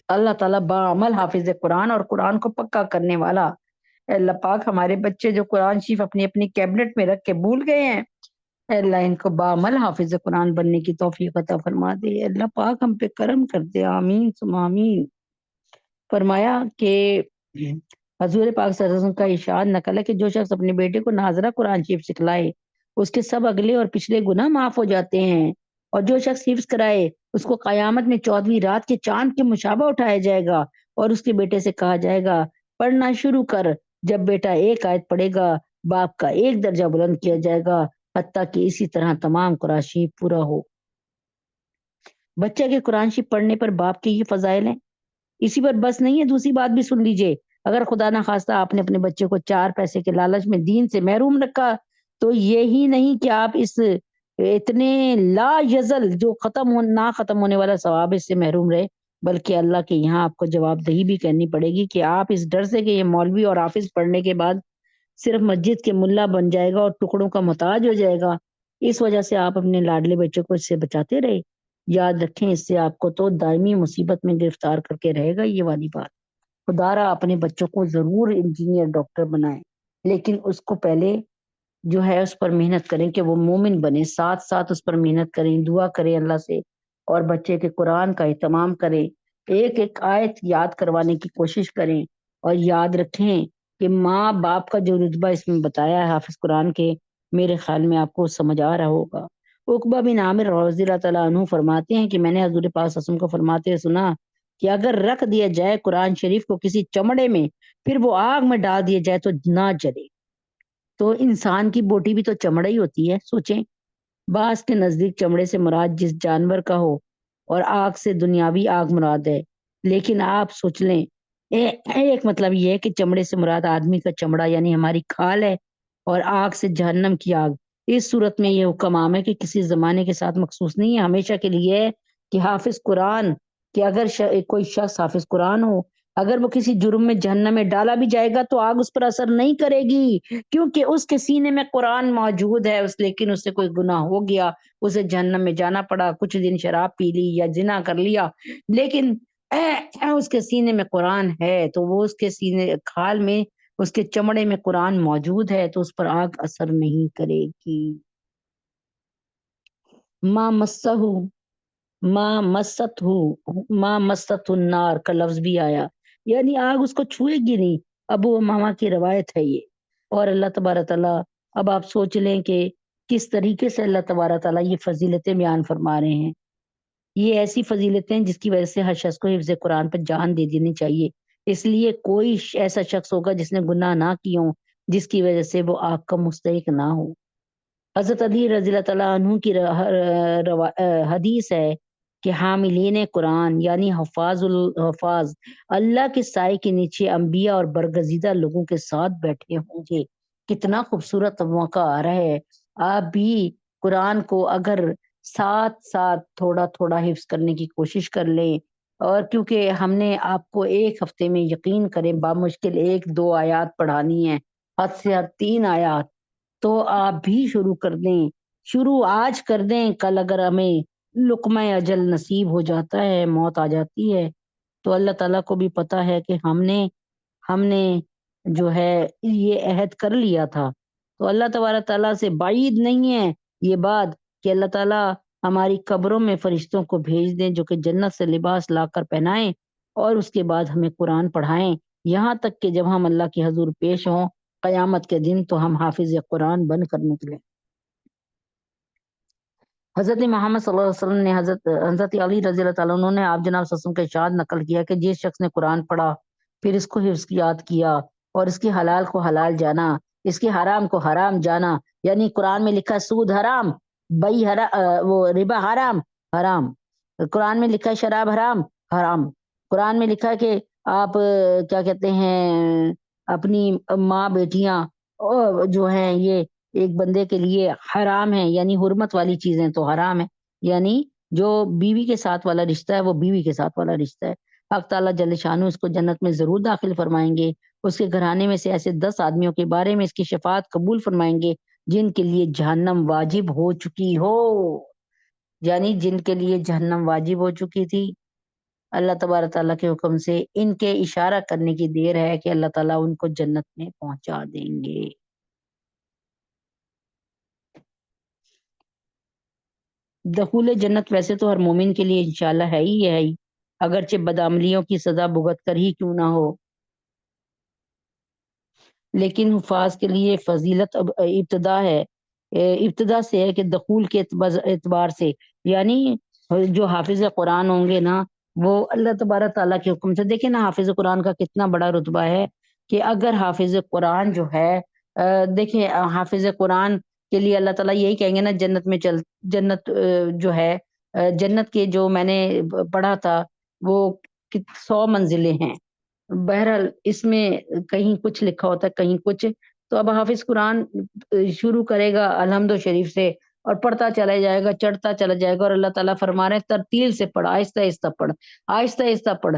اللہ تعالیٰ بعمل حافظ قرآن اور قرآن کو پکا کرنے والا۔ اے اللہ پاک، ہمارے بچے جو قرآن شریف اپنی اپنی کیبنٹ میں رکھ کے بھول گئے ہیں، اے اللہ ان کو بعمل حافظ قرآن بننے کی توفیق عطا فرما دے۔ اے اللہ پاک ہم پہ کرم کر دے، آمین ثم آمین۔ فرمایا کہ حضور پاک صلی اللہ علیہ وسلم کا ارشاد نقل ہے کہ جو شخص اپنے بیٹے کو ناظرہ قرآن شریف سکھلائے اس کے سب اگلے اور پچھلے گناہ معاف ہو جاتے ہیں، اور جو شخص حفظ کرائے اس کو قیامت میں 14ویں رات کے چاند کے مشابہ اٹھایا جائے گا، اور اس کے بیٹے سے کہا جائے گا پڑھنا شروع کر، جب بیٹا ایک آیت پڑھے گا باپ کا ایک درجہ بلند کیا جائے گا، حتیٰ کہ اسی طرح تمام قرآن شریف پورا ہو۔ بچہ کے قرآن شریف پڑھنے پر باپ کے یہ فضائل ہیں، اسی پر بس نہیں ہے، دوسری بات بھی سن لیجئے۔ اگر خدا نہ خواستہ آپ نے اپنے بچے کو 4 پیسے کے لالچ میں دین سے محروم رکھا، تو یہی نہیں کہ آپ اس اتنے لا یزل جو نہ ختم ہونے والا ثواب اس سے محروم رہے، بلکہ اللہ کے یہاں آپ کو جواب دہی بھی کرنی پڑے گی کہ آپ اس ڈر سے کہ یہ مولوی اور حافظ پڑھنے کے بعد صرف مسجد کے ملا بن جائے گا اور ٹکڑوں کا محتاج ہو جائے گا، اس وجہ سے آپ اپنے لاڈلے بچے کو اس سے بچاتے رہے۔ یاد رکھیں اس سے آپ کو تو دائمی مصیبت میں گرفتار کر کے رہے گا یہ والی بات۔ خدا را اپنے بچوں کو ضرور انجینئر ڈاکٹر بنائیں، لیکن اس کو پہلے جو ہے اس پر محنت کریں کہ وہ مومن بنے، ساتھ ساتھ اس پر محنت کریں، دعا کریں اللہ سے، اور بچے کے قرآن کا اہتمام کریں، ایک ایک آیت یاد کروانے کی کوشش کریں، اور یاد رکھیں کہ ماں باپ کا جو رتبہ اس میں بتایا ہے حافظ قرآن کے، میرے خیال میں آپ کو سمجھ آ رہا ہوگا۔ عقبہ بن عامر رضی اللہ تعالیٰ عنہ فرماتے ہیں کہ میں نے حضور پاک صلی اللہ علیہ وسلم کو فرماتے ہوئے سنا کہ اگر رکھ دیا جائے قرآن شریف کو کسی چمڑے میں، پھر وہ آگ میں ڈال دیا جائے تو نہ جلے۔ تو انسان کی بوٹی بھی تو چمڑا ہی ہوتی ہے، سوچیں۔ بعض کے نزدیک چمڑے سے مراد جس جانور کا ہو، اور آگ سے دنیاوی آگ مراد ہے، لیکن آپ سوچ لیں ایک مطلب یہ ہے کہ چمڑے سے مراد آدمی کا چمڑا یعنی ہماری کھال ہے، اور آگ سے جہنم کی آگ۔ اس صورت میں یہ حکم عام ہے کہ کسی زمانے کے ساتھ مخصوص نہیں ہے، ہمیشہ کے لیے ہے کہ حافظ قرآن، کہ اگر کوئی شخص حافظ قرآن ہو اگر وہ کسی جرم میں جہنم میں ڈالا بھی جائے گا تو آگ اس پر اثر نہیں کرے گی، کیونکہ اس کے سینے میں قرآن موجود ہے۔ لیکن اس سے کوئی گناہ ہو گیا، اسے جہنم میں جانا پڑا، کچھ دن شراب پی لی یا زنا کر لیا، لیکن اس کے سینے میں قرآن ہے، تو وہ اس کے سینے کھال میں، اس کے چمڑے میں قرآن موجود ہے، تو اس پر آگ اثر نہیں کرے گی۔ ماں مسہ ماں مست النار کا لفظ بھی آیا، یعنی آگ اس کو چھوئے گی نہیں۔ ابو امامہ کی روایت ہے یہ۔ اور اللہ تبارک تعالیٰ، اب آپ سوچ لیں کہ کس طریقے سے اللہ تبارک تعالیٰ یہ فضیلتیں بیان فرما رہے ہیں۔ یہ ایسی فضیلتیں جس کی وجہ سے ہر شخص کو حفظ قرآن پر جان دے دینی چاہیے۔ اس لیے کوئی ایسا شخص ہوگا جس نے گناہ نہ کیے ہوں، جس کی وجہ سے وہ آگ کا مستحق نہ ہو۔ حضرت علی رضی اللہ تعالیٰ عنہ کی حدیث ہے کہ حاملین قرآن یعنی الحفاظ اللہ کے سائے کے نیچے انبیاء اور برگزیدہ لوگوں کے ساتھ بیٹھے ہوں گے۔ کتنا خوبصورت موقع آ رہا ہے۔ آپ بھی قرآن کو اگر ساتھ ساتھ تھوڑا تھوڑا حفظ کرنے کی کوشش کر لیں، اور کیونکہ ہم نے آپ کو ایک ہفتے میں یقین کریں بامشکل 1-2 آیات پڑھانی ہے، حد سے حد 3 آیات، تو آپ بھی شروع کر دیں۔ شروع آج کر دیں، کل اگر ہمیں لقمہ اجل نصیب ہو جاتا ہے، موت آ جاتی ہے، تو اللہ تعالیٰ کو بھی پتا ہے کہ ہم نے جو ہے یہ عہد کر لیا تھا۔ تو اللہ تبارک تعالیٰ سے بعید نہیں ہے یہ بات کہ اللہ تعالیٰ ہماری قبروں میں فرشتوں کو بھیج دیں جو کہ جنت سے لباس لا کر پہنائیں، اور اس کے بعد ہمیں قرآن پڑھائیں، یہاں تک کہ جب ہم اللہ کے حضور پیش ہوں قیامت کے دن تو ہم حافظ قرآن بن کر نکلیں۔ حضرت محمد صلی اللہ علیہ وسلم نے حضرت علی رضی اللہ تعالیٰ عنہ نے آپ جناب صلی اللہ علیہ وسلم کا ارشاد نقل کیا کہ جس شخص نے قرآن پڑھا، پھر اس کو حفظ یاد کیا، اور اس کے حلال کو حلال جانا، اس کے حرام کو حرام جانا، یعنی قرآن میں لکھا سود حرام، وہ ربا حرام حرام، قرآن میں لکھا شراب حرام حرام، قرآن میں لکھا کہ آپ کیا کہتے ہیں اپنی ماں بیٹیاں جو ہیں یہ ایک بندے کے لیے حرام ہے، یعنی حرمت والی چیزیں تو حرام ہے، یعنی جو بیوی کے ساتھ والا رشتہ ہے وہ بیوی کے ساتھ والا رشتہ ہے۔ حق تعالیٰ جل شانہ اس کو جنت میں ضرور داخل فرمائیں گے۔ اس کے گھرانے میں سے ایسے 10 آدمیوں کے بارے میں اس کی شفاعت قبول فرمائیں گے جن کے لیے جہنم واجب ہو چکی ہو، یعنی جن کے لیے جہنم واجب ہو چکی تھی۔ اللہ تبارک تعالیٰ کے حکم سے ان کے اشارہ کرنے کی دیر ہے کہ اللہ تعالیٰ ان کو جنت میں پہنچا دیں گے۔ دخول جنت ویسے تو ہر مومن کے لیے انشاءاللہ ہے ہی، اگرچہ بدعملیوں کی سزا بھگت کر ہی کیوں نہ ہو، لیکن حفاظ کے لیے فضیلت ابتدا سے ہے کہ دخول کے اعتبار سے، یعنی جو حافظ قرآن ہوں گے نا وہ اللہ تبارک تعالیٰ کے حکم سے، دیکھیں نا حافظ قرآن کا کتنا بڑا رتبہ ہے کہ اگر حافظ قرآن جو ہے دیکھیں حافظ قرآن کے لیے اللہ تعالیٰ یہی کہیں گے نا جنت میں جنت جو ہے جنت کے جو میں نے پڑھا تھا وہ 100 منزلیں ہیں، بہرحال اس میں کہیں کچھ لکھا ہوتا ہے کہیں کچھ، تو اب حافظ قرآن شروع کرے گا الحمد شریف سے اور پڑھتا چلا جائے گا، چڑھتا چلا جائے گا، اور اللہ تعالیٰ فرما رہے ہیں ترتیل سے پڑھ، آہستہ آہستہ پڑھ، آہستہ آہستہ پڑھ،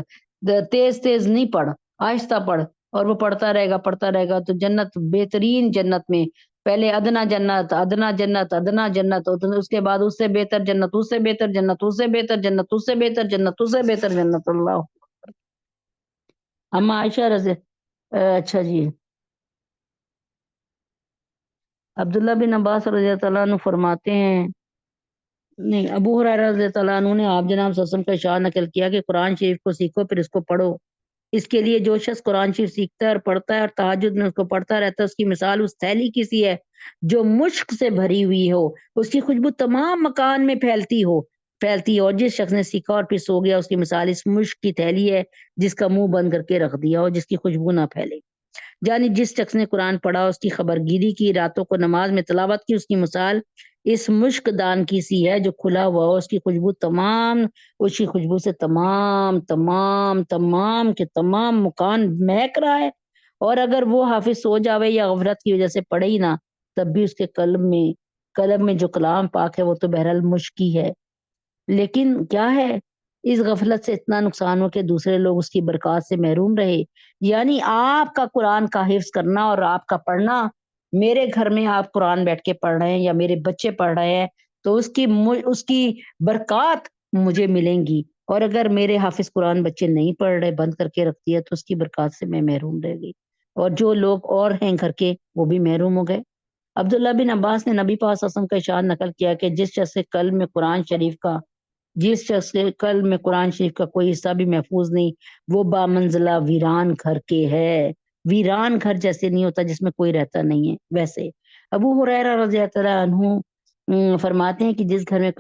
تیز تیز نہیں پڑھ، آہستہ پڑھ، اور وہ پڑھتا رہے گا تو جنت بہترین جنت میں پہلے ادنا جنت ادنا جنت ادنا جنت، اس کے بعد اس سے بہتر جنت، اس سے بہتر جنت، اس سے بہتر جنت، اس سے بہتر جنت، اس سے بہتر جنت۔ اللہ اما عائشہ رضی اچھا جی، عبداللہ بن عباس رضی اللہ عنہ فرماتے ہیں، نہیں ابو ہریرہ رضی اللہ عنہ نے آپ جناب صلی اللہ علیہ وسلم کا ارشاد نقل کیا کہ قرآن شریف کو سیکھو پھر اس کو پڑھو، اس کے لیے جو شخص قرآن شریف سیکھتا ہے اور پڑھتا ہے اور تہجد میں اس کو پڑھتا رہتا ہے، اس کی مثال اس تھیلی کی سی ہے جو مشک سے بھری ہوئی ہو، اس کی خوشبو تمام مکان میں پھیلتی ہے، اور جس شخص نے سیکھا اور پھر سو گیا اس کی مثال اس مشک کی تھیلی ہے جس کا منہ بند کر کے رکھ دیا اور جس کی خوشبو نہ پھیلے، یعنی جس شخص نے قرآن پڑھا اس کی خبرگیری کی، راتوں کو نماز میں تلاوت کی، اس کی مثال اس مشک دان کی سی ہے جو کھلا ہوا ہو، اس کی خوشبو سے تمام کے تمام مکان مہک رہا ہے، اور اگر وہ حافظ سو جاوے یا غفلت کی وجہ سے پڑھے ہی نہ تب بھی اس کے قلب میں جو کلام پاک ہے وہ تو بہرحال مشک ہی ہے، لیکن کیا ہے اس غفلت سے اتنا نقصان ہو کہ دوسرے لوگ اس کی برکات سے محروم رہے۔ یعنی آپ کا قرآن کا حفظ کرنا اور آپ کا پڑھنا، میرے گھر میں آپ قرآن بیٹھ کے پڑھ رہے ہیں یا میرے بچے پڑھ رہے ہیں تو اس کی برکات مجھے ملیں گی، اور اگر میرے حافظ قرآن بچے نہیں پڑھ رہے، بند کر کے رکھ دیا، تو اس کی برکات سے میں محروم رہ گئی، اور جو لوگ اور ہیں گھر کے وہ بھی محروم ہو گئے۔ عبداللہ بن عباس نے نبی پاک صلی اللہ علیہ وسلم کا ارشاد نقل کیا کہ جس شخص کے قلب میں قرآن شریف کا کوئی حصہ بھی محفوظ نہیں، وہ بامنزلہ ویران گھر کے ہے۔ ویران گھر جیسے نہیں ہوتا جس میں کوئی رہتا نہیں ہے، ویسے۔ ابو ہریرہ رضی اللہ عنہ فرماتے ہیں کہ جس گھر میں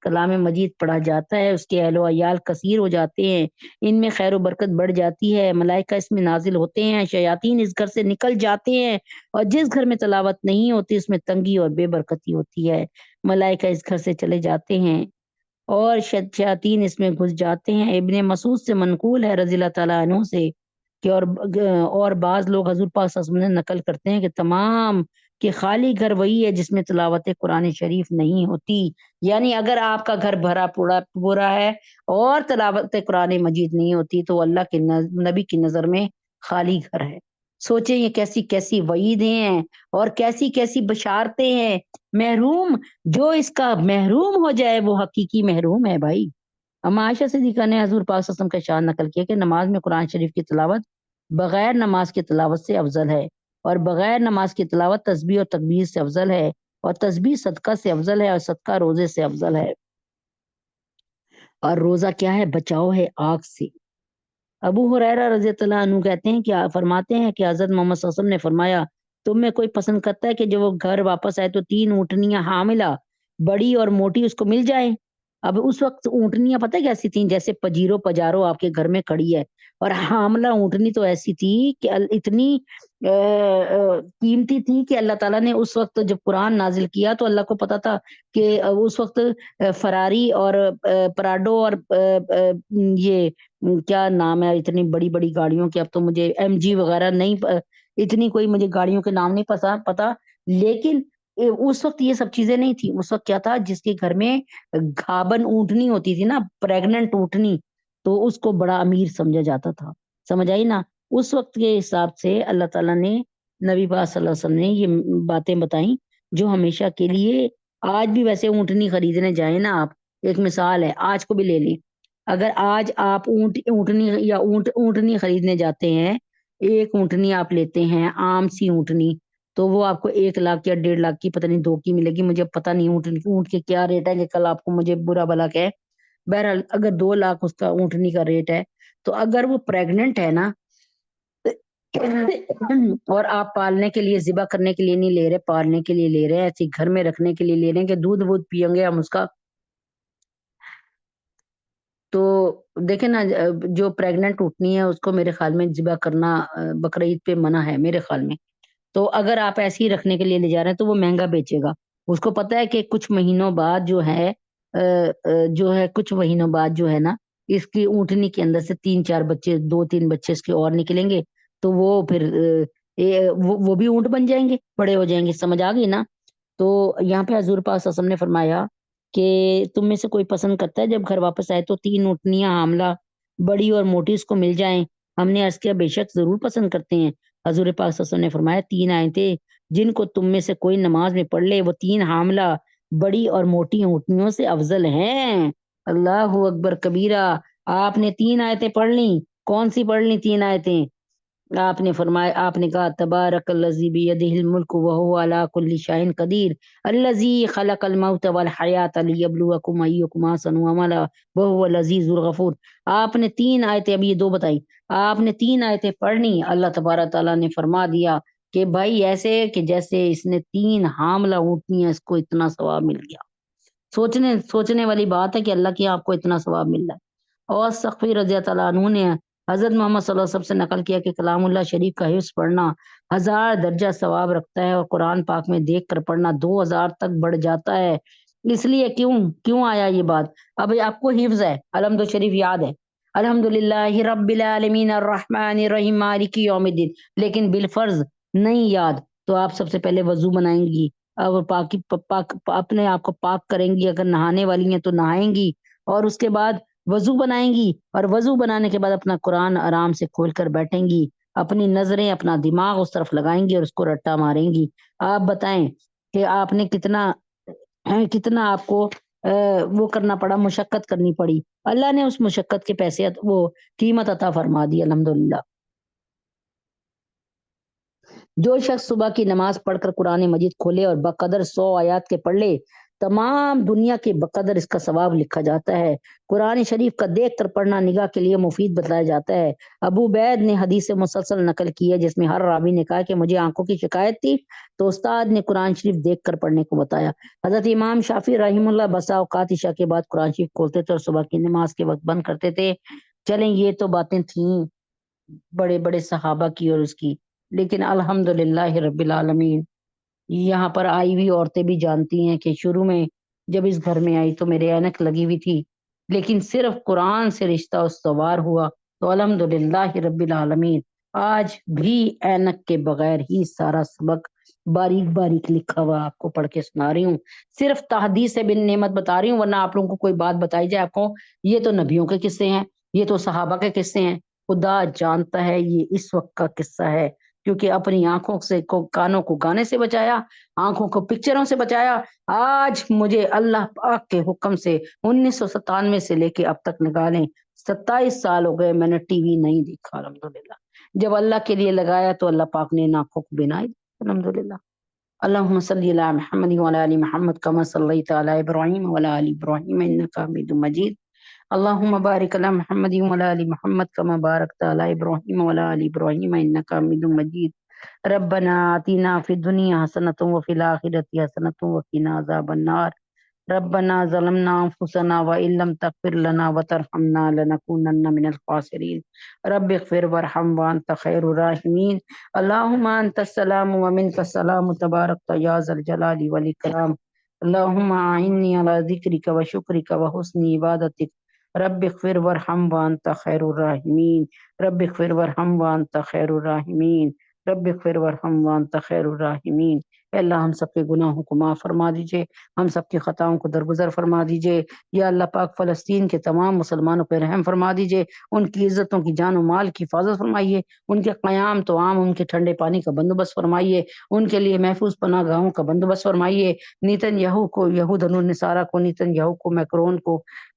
کلام مجید پڑھا جاتا ہے اس کے اہل و عیال کثیر ہو جاتے ہیں، ان میں خیر و برکت بڑھ جاتی ہے، ملائکہ اس میں نازل ہوتے ہیں، شیاطین اس گھر سے نکل جاتے ہیں، اور جس گھر میں تلاوت نہیں ہوتی اس میں تنگی اور بے برکتی ہوتی ہے، ملائکہ اس گھر سے چلے جاتے ہیں اور شیاطین اس میں گھس جاتے ہیں۔ ابن مسعود سے منقول ہے رضی اللہ تعالیٰ عنہ سے کہ اور بعض لوگ حضور پاک صلی اللہ علیہ وسلم نے نقل کرتے ہیں کہ تمام کہ خالی گھر وہی ہے جس میں تلاوت قرآن شریف نہیں ہوتی۔ یعنی اگر آپ کا گھر بھرا پورا ہے اور تلاوت قرآن مجید نہیں ہوتی تو اللہ کے نبی کی نظر میں خالی گھر ہے۔ سوچیں یہ کیسی کیسی وعیدیں ہیں اور کیسی کیسی بشارتیں ہیں۔ محروم، جو اس کا محروم ہو جائے وہ حقیقی محروم ہے بھائی۔ اما عائشہ صدیقہ نے حضور پاک صلی اللہ علیہ وسلم کا ارشاد نقل کیا کہ نماز میں قرآن شریف کی تلاوت بغیر نماز کی تلاوت سے افضل ہے، اور بغیر نماز کی تلاوت تسبیح اور تکبیر سے افضل ہے، اور تسبیح صدقہ سے افضل ہے، اور صدقہ روزے سے افضل ہے، اور روزہ کیا ہے؟ بچاؤ ہے آگ سے۔ ابو ہریرہ رضی اللہ عنہ کہتے ہیں کہ فرماتے ہیں کہ حضرت محمد صلی اللہ علیہ وسلم نے فرمایا تم میں کوئی پسند کرتا ہے کہ جب وہ گھر واپس آئے تو 3 اونٹنیاں حاملہ بڑی اور موٹی اس کو مل جائیں؟ اب اس وقت اونٹنیاں پتہ کیسی تھیں؟ جیسے پجیرو پجارو آپ کے گھر میں کھڑی ہے، اور حاملہ اونٹنی تو ایسی تھی کہ اتنی قیمتی تھی کہ اللہ تعالیٰ نے اس وقت جب قرآن نازل کیا تو اللہ کو پتا تھا کہ اس وقت فراری اور پراڈو اور یہ کیا نام ہے اتنی بڑی بڑی گاڑیوں کے، اب تو مجھے ایم جی وغیرہ نہیں اتنی کوئی مجھے گاڑیوں کے نام نہیں پتا، لیکن اس وقت یہ سب چیزیں نہیں تھی۔ اس وقت کیا تھا؟ جس کے گھر میں گھابن اونٹنی ہوتی تھی نا، پریگننٹ اونٹنی، تو اس کو بڑا امیر سمجھا جاتا تھا۔ سمجھ آئی نا؟ اس وقت کے حساب سے اللہ تعالیٰ نے نبی پاک صلی اللہ علیہ وسلم نے یہ باتیں بتائیں جو ہمیشہ کے لیے۔ آج بھی ویسے اونٹنی خریدنے جائیں نا آپ، ایک مثال ہے، آج کو بھی لے لیں، اگر آج آپ اونٹنی یا اونٹنی خریدنے جاتے ہیں، ایک اونٹنی آپ لیتے ہیں عام سی اونٹنی، تو وہ آپ کو 1 لاکھ یا 1.5 لاکھ کی پتہ نہیں 2 کی ملے گی، مجھے پتہ نہیں اونٹ کے کیا ریٹ ہے کہ کل آپ کو مجھے برا بلا کہ۔ بہرحال اگر 2 لاکھ اس کا اونٹنی کا ریٹ ہے، تو اگر وہ پریگننٹ ہے نا اور آپ پالنے کے لیے، ذبح کرنے کے لیے نہیں لے رہے، پالنے کے لیے لے رہے ہیں، ایسے گھر میں رکھنے کے لیے لے رہے ہیں کہ دودھ پیئیں گے ہم اس کا، تو دیکھیں نا جو پریگننٹ اٹھنی ہے اس کو میرے خیال میں ذبح کرنا بقرعید پہ منع ہے میرے خیال میں۔ تو اگر آپ ایسے ہی رکھنے کے لیے لے جا رہے ہیں تو وہ مہنگا بیچے گا، اس کو پتا ہے کہ کچھ مہینوں بعد کچھ مہینوں بعد جو ہے نا اس کی اونٹنی کے اندر سے 3-4 بچے، 2-3 بچے اس کے اور نکلیں گے، تو وہ پھر وہ بھی اونٹ بن جائیں گے، بڑے ہو جائیں گے۔ سمجھ آ گئی نا؟ تو یہاں پہ حضور پاک صلی اللہ علیہ وسلم نے فرمایا کہ تم میں سے کوئی پسند کرتا ہے جب گھر واپس آئے تو 3 اونٹنیاں حاملہ بڑی اور موٹی اس کو مل جائیں؟ ہم نے عرض کیا بے شک ضرور پسند کرتے ہیں۔ حضور پاک صلی اللہ علیہ وسلم نے فرمایا 3 آیتیں جن کو تم میں سے کوئی نماز میں پڑھ لے وہ 3 حاملہ بڑی اور موٹی اونٹنیوں سے افضل ہیں۔ اللہ اکبر کبیرہ! آپ نے 3 آیتیں پڑھ لی، کون سی پڑھ لی 3 آیتیں؟ آپ نے فرمایا، آپ نے کہا تبارک الذی بیدہ الملک وہو علی کل شیء قدیر الذی خلق الموت والحیاۃ لیبلوکم ایکم احسن عملا وہو العزیز الغفور۔ آپ نے 3 آیتیں، ابھی یہ 2 بتائی، آپ نے 3 آیتیں پڑھنی، اللہ تبارک تعالیٰ نے فرما دیا کہ بھائی ایسے کہ جیسے اس نے 3 حاملہ اونٹنیاں، اس کو اتنا ثواب مل گیا۔ سوچنے والی بات ہے کہ اللہ کی آپ کو اتنا ثواب مل رہا ہے۔ اور سقفی رضی اللہ عنہ نے حضرت محمد صلی اللہ علیہ وسلم سے نقل کیا کہ کلام اللہ شریف کا حفظ پڑھنا 1000 درجہ ثواب رکھتا ہے، اور قرآن پاک میں دیکھ کر پڑھنا 2000 تک بڑھ جاتا ہے۔ اس لیے کیوں آیا یہ بات؟ اب آپ کو حفظ ہے، الحمد شریف یاد ہے، الحمد للہ رب العالمین الرحمن الرحیم مالک یوم الدین، لیکن بالفرض نہیں یاد، تو آپ سب سے پہلے وضو بنائیں گی، اور اپنے آپ کو پاک کریں گی، اگر نہانے والی ہیں تو نہائیں گی، اور اس کے بعد وضو بنائیں گی اور وضو بنانے کے بعد اپنا قرآن آرام سے کھول کر بیٹھیں گی، اپنی نظریں اپنا دماغ اس طرف لگائیں گی اور اس کو رٹا ماریں گی۔ آپ بتائیں کہ آپ نے کتنا آپ کو وہ کرنا پڑا، مشقت کرنی پڑی۔ اللہ نے اس مشقت کے پیسے وہ قیمت عطا فرما دی الحمدللہ۔ جو شخص صبح کی نماز پڑھ کر قرآن مجید کھولے اور بقدر 100 آیات کے پڑھ لے، تمام دنیا کے بقدر اس کا ثواب لکھا جاتا ہے۔ قرآن شریف کا دیکھ کر پڑھنا نگاہ کے لیے مفید بتایا جاتا ہے۔ ابو عبید نے حدیث مسلسل نقل کی ہے جس میں ہر راوی نے کہا کہ مجھے آنکھوں کی شکایت تھی تو استاد نے قرآن شریف دیکھ کر پڑھنے کو بتایا۔ حضرت امام شافعی رحمہ اللہ بسا اوقات عشاء کے بعد قرآن شریف کھولتے تھے اور صبح کی نماز کے وقت بند کرتے تھے۔ چلیں یہ تو باتیں تھیں بڑے بڑے صحابہ کی اور اس کی، لیکن الحمدللہ رب العالمین یہاں پر آئی ہوئی عورتیں بھی جانتی ہیں کہ شروع میں جب اس گھر میں آئی تو میرے اینک لگی ہوئی تھی، لیکن صرف قرآن سے رشتہ استوار ہوا تو الحمدللہ رب العالمین آج بھی اینک کے بغیر ہی سارا سبق باریک باریک لکھا ہوا آپ کو پڑھ کے سنا رہی ہوں۔ صرف تحدیث بن نعمت بتا رہی ہوں، ورنہ آپ لوگوں کو کوئی بات بتائی جائے آپ کو یہ تو نبیوں کے قصے ہیں، یہ تو صحابہ کے قصے ہیں، خدا جانتا ہے یہ اس وقت کا قصہ ہے، کیونکہ اپنی آنکھوں سے کانوں کو گانے سے بچایا، آنکھوں کو پکچروں سے بچایا۔ آج مجھے اللہ پاک کے حکم سے 1997 سے لے کے اب تک نکالیں 27 سال ہو گئے میں نے ٹی وی نہیں دیکھا الحمدللہ۔ جب اللہ کے لیے لگایا تو اللہ پاک نے ان آنکھوں کو بنائی الحمدللہ۔ اللهم صل على محمد وعلى ال محمد كما صليت على ابراهيم وعلى ال ابراهيم انك حميد مجيد۔ اللهم بارك على محمد وعلى ال محمد كما باركت على ابراهيم وعلى ال ابراهيم انك حميد مجيد۔ ربنا آتنا في الدنيا حسنة وفي الآخرة حسنة وقنا عذاب النار۔ ربنا ظلمنا انفسنا وان لم تغفر لنا وترحمنا لنكونن من الخاسرين۔ رب اغفر وارحم وانت خير الراحمين۔ اللهم انت السلام ومنك السلام تبارك يا ذا الجلال والاكرام۔ اللهم اعني على ذكرك وشكرك وحسن عبادتك۔ رب اغفر وارحم وانت خير الراحمين۔ رب اغفر وارحم وانت خير الراحمين۔ رب اغفر وارحم وانت خیر الراحمین۔ اے اللہ ہم سب کے گناہوں کو معاف فرما دیجئے، ہم سب کی خطاؤں کو درگزر فرما دیجئے۔ یا اللہ پاک فلسطین کے تمام مسلمانوں پہ رحم فرما دیجئے، ان کی عزتوں کی جان و مال کی حفاظت فرمائیے، ان کے قیام تو عام ان کے ٹھنڈے پانی کا بندوبست فرمائیے، ان کے لیے محفوظ پناہ گاہوں کا بندوبست فرمائیے۔ نیتن یہو کو، یہود النصارہ کو، نیتن یہو کو، میکرون کو،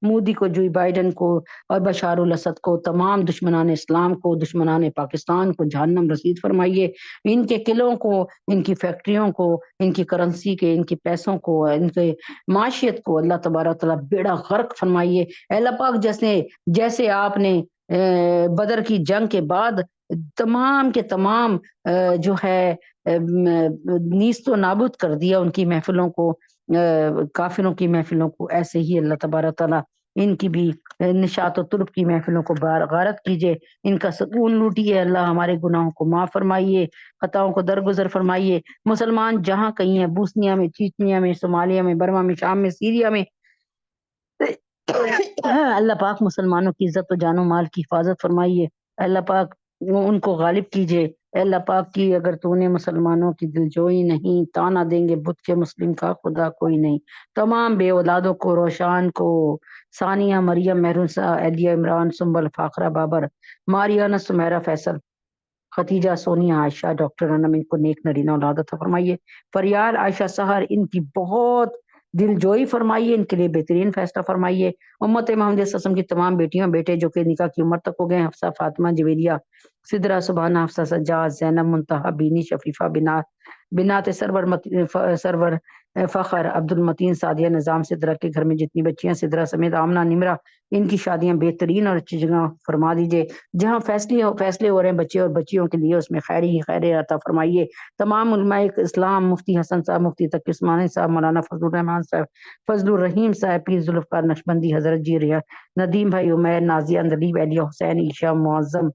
مودی کو، جو بائیڈن کو اور بشار الاسد کو، تمام دشمنان اسلام کو، دشمنان پاکستان کو جہنم رسید فرمائیے۔ ان کے قلعوں کو، ان کی فیکٹریوں کو، ان کی کرنسی کے، ان کے پیسوں کو، ان کے معاشیت کو اللہ تبارک تعالیٰ بیڑا غرق فرمائیے۔ اے اللہ پاک جیسے آپ نے بدر کی جنگ کے بعد تمام کے تمام جو ہے نیست و نابود کر دیا ان کی محفلوں کو، کافروں کی محفلوں کو، ایسے ہی اللہ تبارک تعالیٰ ان کی بھی نشاط و طرب کی محفلوں کو غارت کیجئے، ان کا سکون لوٹیے۔ اللہ ہمارے گناہوں کو معاف فرمائیے، خطاؤں کو درگزر فرمائیے۔ مسلمان جہاں کہیں ہیں، بوسنیا میں، چیچنیا میں، صومالیہ میں، برما میں، شام میں، سیریا میں، اللہ پاک مسلمانوں کی عزت و جان و مال کی حفاظت فرمائیے۔ اللہ پاک ان کو غالب کیجئے۔ اللہ پاک کی اگر تو نے مسلمانوں کی دلجوئی نہیں، تانا دیں گے بت کے مسلم کا خدا کوئی نہیں۔ تمام بے اولادوں کو، روشان کو، ثانیہ، مریم، مہروسہ، ایلیہ، عمران، سنبل، فاخرہ، بابر، ماریانہ، سمیرہ، فیصل، ختیجہ، سونیا، عائشہ، ڈاکٹر انم، ان کو نیک نرینہ اولاد عطا فرمائیے۔ فریال، عائشہ، سحر، ان کی بہت دل جوئی فرمائیے، ان کے لیے بہترین فیصلہ فرمائیے۔ امت محمد صلی اللہ علیہ وسلم کی تمام بیٹیاں بیٹے جو کہ نکاح کی عمر تک ہو گئے، حفصہ، فاطمہ، جویریہ، سدرہ، سبحانہ، حفصہ، سجاد، زینب، منتہا، بینی، شفیفہ، بنات سرور فخر، عبد المتین، سعدیہ، نظام، سدرہ کے گھر میں جتنی بچیاں سدرہ سمیت آمنہ، نمرہ، ان کی شادیاں بہترین اور اچھی جگہ فرما دیجئے۔ جہاں فیصلے ہو رہے ہیں بچے اور بچیوں کے لیے، اس میں خیر ہی خیر عطا فرمائیے۔ تمام علماء اسلام، مفتی حسن صاحب، مفتی تقی عثمانی صاحب، مولانا فضل الرحمان صاحب، فضل الرحیم صاحب، پیر ذوالفقار نقشبندی حضرت جی، ندیم بھائی، عمیر، نازیہ، اندلیب، اہلیہ حسین، عائشہ، معظم،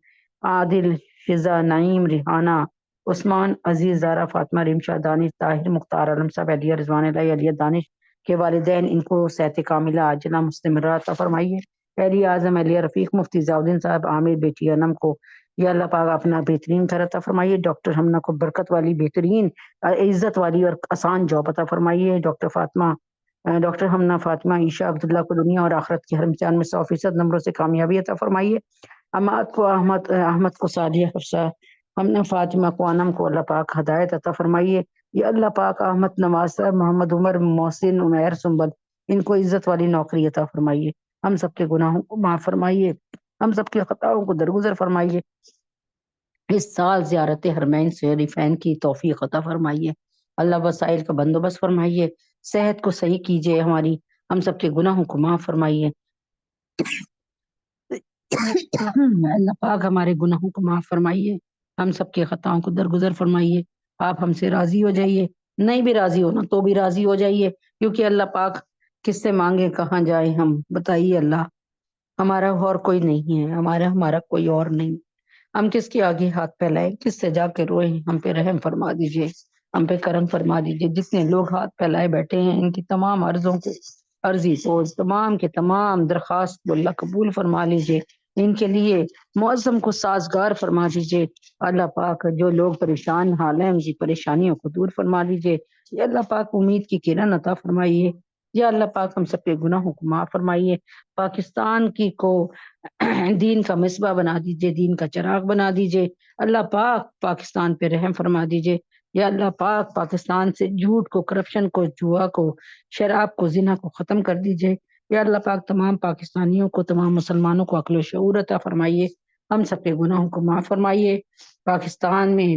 عادل، فضا، نعیم، ریحانہ، عثمان، عزیز، زارا، فاطمہ، رمشا، دانش، طاہر، مختار عالم صاحب، اہلیہ رضوان اللہ، اہلیہ دانش کے والدین، ان کو صحت کاملہ عاجلہ مستمرہ عطا فرمائیے۔ اہلیہ اعظم، اہلیہ رفیق، مفتی ضیاءالدین صاحب، عامر، بیٹی انم کو یا اللہ پاک اپنا بہترین گھر عطا فرمائیے۔ ڈاکٹر ہمنا کو برکت والی، بہترین، عزت والی اور آسان جاب عطا فرمائیے۔ ڈاکٹر فاطمہ ڈاکٹر ہمنا فاطمہ عائشہ عبداللہ کو دنیا اور آخرت کے ہر امتحان میں 100% نمبروں سے کامیابی عطا فرمائیے۔ احمد کو سعدیہ حفصہ، ہمنا فاطمہ کو انم کو اللہ پاک ہدایت عطا فرمائیے۔ یا اللہ پاک احمد نواز صاحب، محمد عمر، محسن، عمیر، سنبل، ان کو عزت والی نوکری عطا فرمائیے۔ ہم سب کے گناہوں کو معاف فرمائیے، ہم سب کے خطاؤں کو درگزر فرمائیے۔ اس سال زیارت حرمین شریفین کی توفیق عطا فرمائیے۔ اللہ وسائل کا بندوبست فرمائیے، صحت کو صحیح کیجیے ہماری، ہم سب کے گناہوں کو معاف فرمائیے۔ اللہ پاک ہمارے گناہوں کو معاف فرمائیے، ہم سب کے خطاؤں کو درگزر فرمائیے۔ آپ ہم سے راضی ہو جائیے، نہیں بھی راضی ہونا تو بھی راضی ہو جائیے، کیونکہ اللہ پاک کس سے مانگے کہاں جائیں ہم، بتائیے اللہ۔ ہمارا اور کوئی نہیں ہے، ہمارا کوئی اور نہیں، ہم کس کے آگے ہاتھ پھیلائے، کس سے جا کے روئے؟ ہم پہ رحم فرما دیجیے، ہم پہ کرم فرما دیجیے۔ جتنے لوگ ہاتھ پھیلائے بیٹھے ہیں، ان کی تمام عرضی کو تمام کے تمام درخواست کو اللہ قبول فرما لیجیے، ان کے لیے موسم کو سازگار فرما دیجیے۔ اللہ پاک جو لوگ پریشان حال ہیں، ان کی پریشانیوں کو دور فرما لیجیے۔ یا اللہ پاک امید کی کرن عطا فرمائیے۔ یا اللہ پاک ہم سب کے گناہوں کو معاف فرمائیے۔ پاکستان کی کو دین کا مصباح بنا دیجیے، دین کا چراغ بنا دیجیے۔ اللہ پاک پاکستان پہ رحم فرما دیجیے۔ یا اللہ پاک پاکستان سے جھوٹ کو، کرپشن کو، جوا کو، شراب کو، زنا کو ختم کر دیجیے۔ یا اللہ پاک تمام پاکستانیوں کو، تمام مسلمانوں کو عقل و شعور عطا فرمائیے، ہم سب کے گناہوں کو معاف فرمائیے۔ پاکستان میں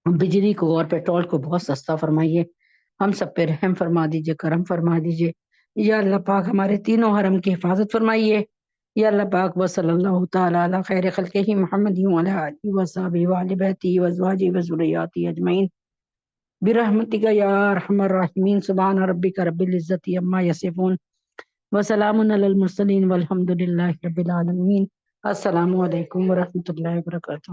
بجلی کو اور پیٹرول کو بہت سستا فرمائیے، ہم سب پہ رحم فرما دیجیے، کرم فرما دیجیے۔ یا اللہ پاک ہمارے تینوں حرم کی حفاظت فرمائیے۔ یا اللہ پاک وصلی اللہ تعالی علی خیر خلقہ محمد وعلی آلہ وصحبہ وآل بیتہ وازواجہ وذریاتہ اجمعین برحمتک یا ارحم الراحمین۔ سبحان ربک رب العزۃ عما یصفون وسلام علی المرسلین والحمد للہ رب العالمین۔ السلام علیکم ورحمۃ اللہ وبرکاتہ۔